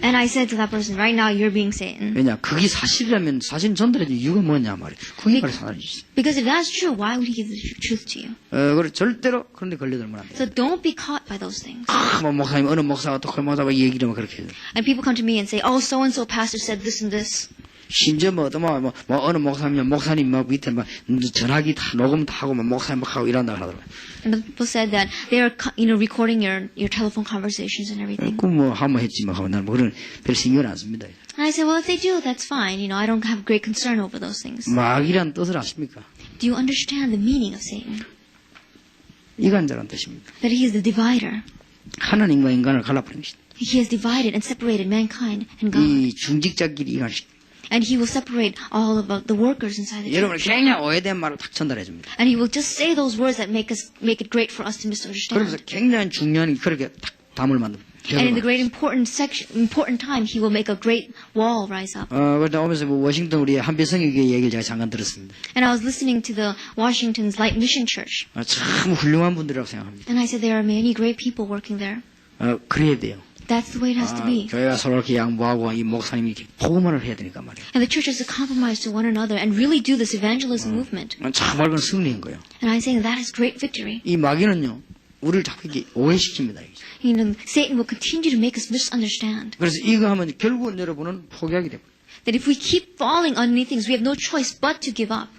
And I said to that person, right now you're being Satan. 왜냐 그게 사실이라면 사실 전달해 줄 이유가 뭐냐 말이에요. 그게 바로 사단이지. Because if that's true, why would he give the truth to you? 그리고 절대로 그런 데 걸려들면 안 돼요. So don't be caught by those things. 뭐 목사님 어느 목사가 또 그 목사가 얘기를 하면 그렇게 해요. And people come to me and say, oh, so and so pastor said this and this. 심지어 어느 목사님 막 밑에 막 전화기 다 녹음 다 하고 막 목사님 막 하고 이런다 하더라고요. And the people said that they are, recording your telephone conversations and everything. 그 뭐 하면 했지 막 하고 나는 뭐 그런 별 신경을 안 씁니다. And I said, well, if they do, that's fine. I don't have great concern over those things. 마귀란 뜻을 아십니까? Do you understand the meaning of Satan? 이간자란 뜻입니다. That he is the divider. 하나님과 인간을 갈라버리는 것입니다. He has divided and separated mankind and God. 이 중직자끼리 이간시킵니다. And he will separate all of the workers inside the 여러분을 church. 굉장히 오해된 말을 탁 전달해 줍니다. And he will just say those words that make it great for us to 그러면서 misunderstand. 굉장히 중요한 그렇게 탁 담을 만듭니다. And in the great important time, he will make a great wall rise up. 그러다 오면서 뭐 워싱턴 우리 한별성에게 얘기를 제가 잠깐 들었습니다. And I was listening to the Washington's Light Mission Church. 참 훌륭한 분들이라고 생각합니다. And I said, there are many great people working there. 그래야 돼요. That's the way it has to be. 교회가 서로 이렇게 양보하고 이 목사님이 이렇게 복음을 해야 되니까 말이에요. And the church has to compromise to one another and really do this evangelism movement. 참 맑은 승리인 거예요. And I'm saying that is great victory. 이 마귀는요, 우리를 자꾸 이렇게 오해시킵니다. Satan will continue to make us misunderstand. 그래서 이거 하면 결국은 여러분은 포기하게 됩니다. That if we keep falling underneath things, we have no choice but to give up.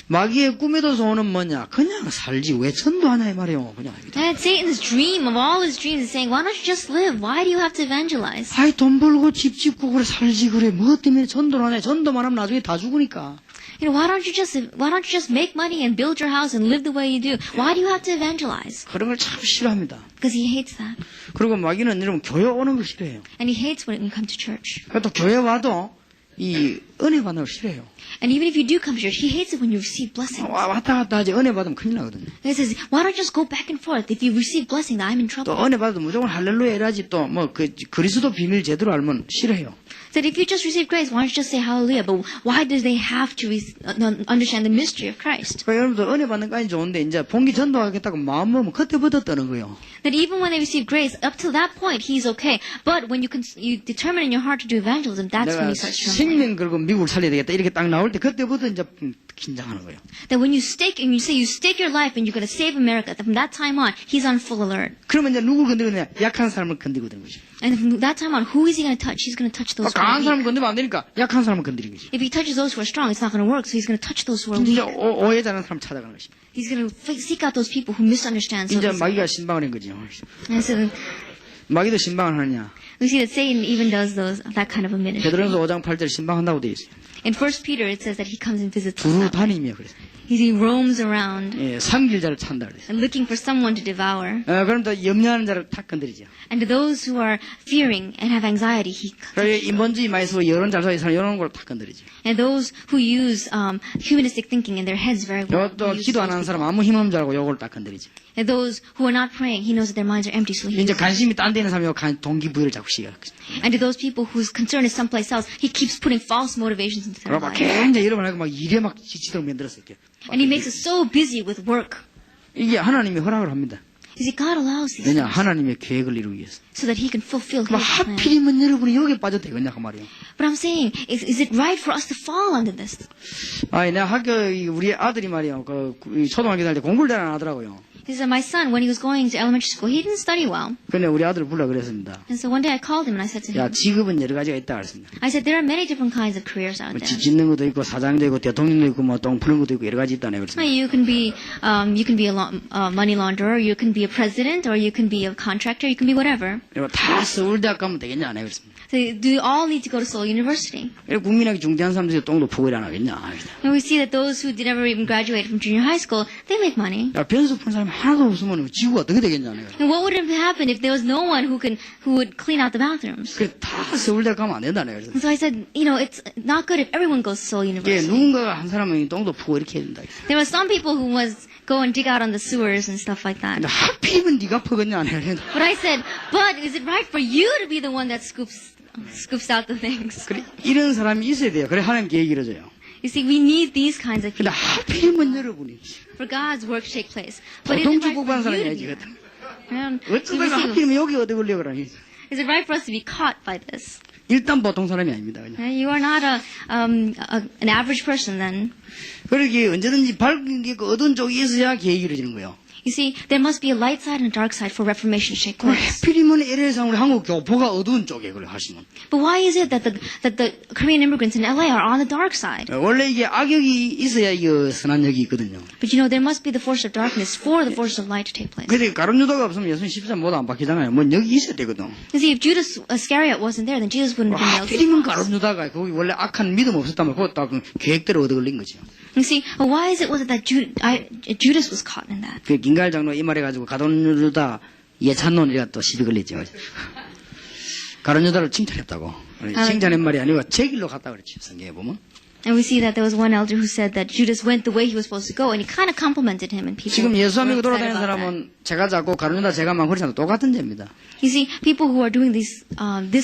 마귀의 꿈에도 소원은 뭐냐? 그냥 살지 왜 전도하냐 이 말이에요. 그냥 합니다. And Satan's dream of all his dreams is saying, why don't you just live? Why do you have to evangelize? 아이 돈 벌고 집 짓고 그래 살지 그래 뭐 때문에 전도를 하냐? 전도만 하면 나중에 다 죽으니까. Why don't you just make money and build your house and live the way you do? Why do you have to evangelize? 그런 걸 참 싫어합니다. Because he hates that. 그리고 마귀는 여러분 교회 오는 걸 싫어해요. And he hates when you come to church. 또 교회 와도 이 은혜 받는 걸 싫어해요. And even if you do come to church, he hates it when you receive blessings. 왔다 갔다 하지 은혜 받으면 큰일 나거든요. He says, why don't you just go back and forth? If you receive blessing, then I'm in trouble. 또 은혜 받아도 무조건 할렐루야 해야지 또 뭐 그리스도 비밀 제대로 알면 싫어해요. That if you just receive grace, why don't you just say hallelujah? But why do they have to understand the mystery of Christ? 그러니까 여러분들 은혜 받는 까지 좋은데 이제 봉기 전도하겠다고 마음 먹으면 그때부터 떠는 거예요. That even when they receive grace, up till that point, he's okay. But when you determine in your heart to do evangelism, that's when 내가 you start struggling. 생명 걸고 미국을 살려야 되겠다 이렇게 딱 나올 때 그때부터 이제 긴장하는 거예요. That when you say you stake your life and you're going to save America, from that time on, he's on full alert. 그러면 이제 누굴 건드리느냐? 약한 사람을 건드리고 되는 거죠. And from that time on, who is he going to touch? He's going to touch those who are 강한 사람 weak. 건드리면 안 되니까 약한 사람을 건드리는 거죠. If he touches those who are strong, it's not going to work, so he's going to touch those who are 이제 weak. 오해자는 사람 찾아가는 것입니다. He's going to seek out those people who misunderstand. So 이제 마귀가 신방을 한 거죠. and so 마귀도 신방을 하느냐? we see that Satan even does that kind of a ministry. 베드로전서 5장 8절 신방한다고 되어 있어요. In 1 Peter, it says that he comes and visits us. 두루 that way. 다니며 그래서 He roams around 예, 상길자를 찬다 그래서. and looking for someone to devour. 그럼 또 염려하는 자를 탁 건드리죠. And to those who are fearing and have anxiety, he 그래서 인본주의 많이 쓰고 여론 잘 사는 이런 걸 탁 건드리죠. and those who use humanistic thinking in their heads very well. 또 he uses 기도 안 하는 those 사람 아무 힘 없는 줄 알고 요걸 딱 건드리죠. people. And those who are not praying, he knows that their minds are empty, so he 이제 관심이 딴 데 있는 사람이 동기부여를 자꾸 시작하죠. and to those people whose concern is someplace else, he keeps putting false motivations into their 그러고 막 lives. 굉장히 여러분 하고 막 일에 막 지치도록 만들었어요. 이렇게. And he makes us so busy with work. 이게 하나님이 허락을 합니다. You see, God allows these 왜냐 things 하나님의 계획을 이루기 위해서. so that he can fulfill 뭐 his plan. 하필이면 여러분이 여기에 빠져도 되겠냐 그 말이에요. But I'm saying, is it right for us to fall under this? 아니 내가 학교 우리 아들이 말이에요. 초등학교 다닐 때 공부를 잘 안 하더라고요. He said, my son, when he was going to elementary school, he didn't study well. 근데 우리 아들을 불러 그랬습니다. And so one day I called him and I said to 야, him, 직업은 여러 가지가 있다 그랬습니다. I said, there are many different kinds of careers out 뭐 there. 집 짓는 것도 있고 사장도 있고 대통령도 있고 뭐 똥 푸는 것도 있고 여러 가지 있다네 그랬습니다. You can be a money launderer, you can be a president, or you can be a contractor, you can be whatever. 그리고 다 서울대학 가면 되겠냐 안 해 그랬습니다. So do you all need to go to Seoul University? 그리고 국민학교 중대한 사람들이 똥도 푸고 이러나 하겠냐. And we see that those who never even graduated from junior high school, they make money. 야, 변수 푼 사람이 하나도 없으면 지구가 어떻게 되겠냐. And what would have happened if there was no one who would clean out the bathrooms? 그래, 다 서울대 가면 안 된다네. 그래서. And so I said, it's not good if everyone goes to Seoul 예, University. 누군가가 한 사람은 똥도 푸고 이렇게 해야 된다. There were some people who was go and dig out on the sewers and stuff like that. 근데 하필이면 네가 퍼겠냐 안 해. But I said, but is it right for you to be the one that scoops out the things? 그래, 이런 사람이 있어야 돼요. 그래 하나님 계획이 이루어져요. You see, we need these kinds of 근데 people 하필이면 여러분이 for God's work to take place. But is 보통 it right 축복받은 for 사람이 you to 아니지. be 그것도. that? 어쩌다가 하필이면 여기 어디 걸려 그러니. Is it right for us to be caught by this? 일단 보통 사람이 아닙니다. 그냥. You are not an average person then. 그러기 언제든지 밝은 게 그 어두운 쪽이 있어야 계획이 이루어지는 거예요. You see, there must be a light side and a dark side for reformation to take place. 하필이면 LA에서 우리 한국 교포가 어두운 쪽에 그래 하시면. But why is it that the Korean immigrants in LA are on the dark side? 원래 이게 악역이 있어야 이게 선한 역이 있거든요. But you know, there must be the force of darkness for the force of light to take place. 근데 가룟 유다가 없으면 예수님 십자가 못 안 박히잖아요. 뭐 여기 있어야 되거든. You see, if Judas Iscariot wasn't there, then Jesus wouldn't have been nailed to the 하필이면 cross. 가룟 유다가 거기 원래 악한 믿음 없었다면 그것도 다 계획대로 얻어 걸린 거죠. You see, why is it was it that Judas was caught in that? 그 김가을 장로 이 말해가지고 가룟 유다 예찬론이라 또 시비 걸렸죠. 가룟 유다를 칭찬했다고. 칭찬한 말이 아니고 제 길로 갔다 그랬죠. 성경에 보면. And we see that there was one elder who said that Judas went the way he was supposed to go, and he kind of complimented him, and people 지금 예수 were 믿고 upset 돌아다니는 about that. 사람은 제가 작고 가룟 유다 제가 많고 그렇잖아. 똑같은 죄입니다. You see, people who are doing this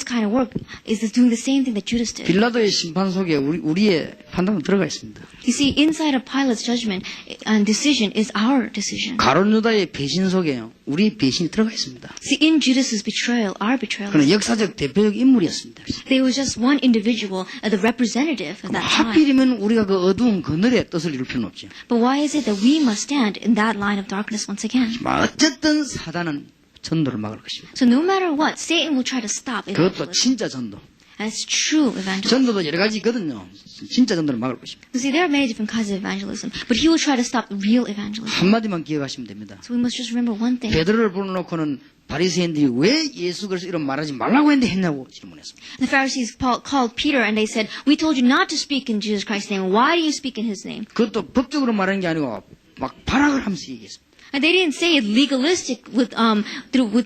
kind of work is doing the same thing that Judas did. 빌라도의 심판 속에 우리의 판단은 들어가 있습니다. You see, inside of Pilate's judgment and decision is our decision. 가룟 유다의 배신 속에 우리의 배신이 들어가 있습니다. See, in Judas's betrayal, our betrayal, 그는 역사적 대표적 인물이었습니다. there was just one individual, the representative of that time. 하필이면 우리가 그 어두운 그늘의 뜻을 이룰 필요는 없죠. But why is it that we must stand in that line of darkness once again? 어쨌든 사단은 전도를 막을 것입니다. So no matter what, Satan will try to stop 그것도 evangelism. 진짜 전도. And it's true evangelism. 전도도 여러 가지 있거든요. 진짜 전도를 막을 것입니다. You see, there are many different kinds of evangelism, but he will try to stop real evangelism. 한마디만 기억하시면 됩니다. So we must just remember one thing. 베드로를 불러놓고는 바리새인들이 왜 예수 그리스도 이런 말하지 말라고 했냐고 질문했습니다. The Pharisees called Peter and they said, "We told you not to speak in Jesus Christ's name. Why do you speak in His name?" 그것도 법적으로 말하는 게 아니고 막 발악을 하면서 얘기했습니다. And they didn't say it legalistic with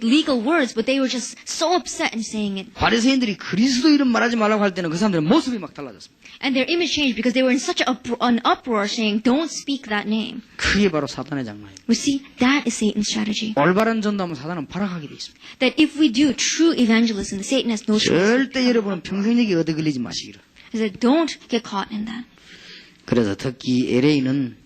legal words, but they were just so upset in saying it. 바리새인들이 그리스도 이름 말하지 말라고 할 때는 그 사람들의 모습이 막 달라졌습니다. And their image changed because they were in such an uproar saying, "Don't speak that name." 그게 바로 사단의 장난입니다. We see, that is Satan's strategy. 올바른 전도하면 사단은 발악하게 돼 있습니다. That if we do true evangelism, Satan has no choice. 절대 여러분은 평생력에 얻어 걸리지 마시기를. He said, don't get caught in that. 그래서 특히 LA는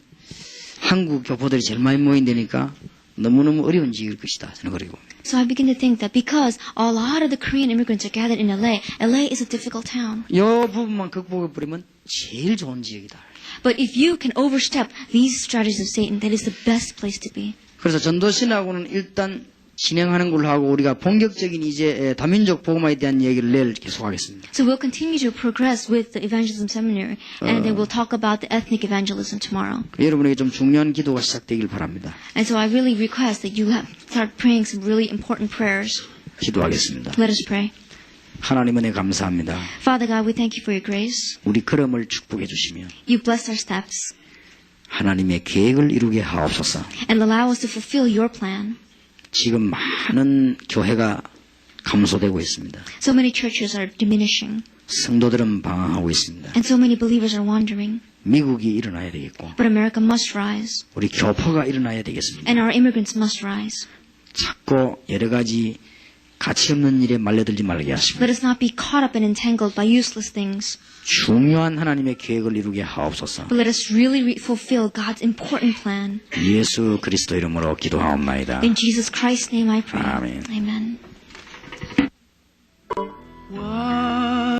한국 교포들이 제일 많이 모인다니까 너무너무 어려운 지역일 것이다. 저는 그렇게 봅니다. So I begin to think that because a lot of the Korean immigrants are gathered in LA, LA is a difficult town. 이 부분만 극복해버리면 제일 좋은 지역이다. But if you can overstep these strategies of Satan, that is the best place to be. 그래서 전도신학원은 일단 진행하는 걸로 하고 우리가 본격적인 이제 다민족 복음화에 대한 얘기를 내일 계속하겠습니다. So we'll continue to progress with the evangelism seminary, and then we'll talk about the ethnic evangelism tomorrow. 여러분에게 좀 중요한 기도가 시작되길 바랍니다. And so I really request that you start praying some really important prayers. 기도하겠습니다. Let us pray. 하나님 은혜 감사합니다. Father God, we thank you for your grace. 우리 걸음을 축복해 주시며 You bless our steps 하나님의 계획을 이루게 하옵소서. and allow us to fulfill your plan. 지금 많은 교회가 감소되고 있습니다. So many churches are diminishing, 성도들은 방황하고 있습니다. and so many believers are wandering. 미국이 일어나야 되겠고 But America must rise, 우리 교포가 일어나야 되겠습니다. and our immigrants must rise. 자꾸 여러 가지 가치 없는 일에 말려들지 말게 하시고 Let us not be caught up and entangled by useless things, 중요한 하나님의 계획을 이루게 하옵소서. but let us really fulfill God's important plan. 예수 그리스도 이름으로 기도하옵나이다. In Jesus Christ's name I pray. Amen. Amen.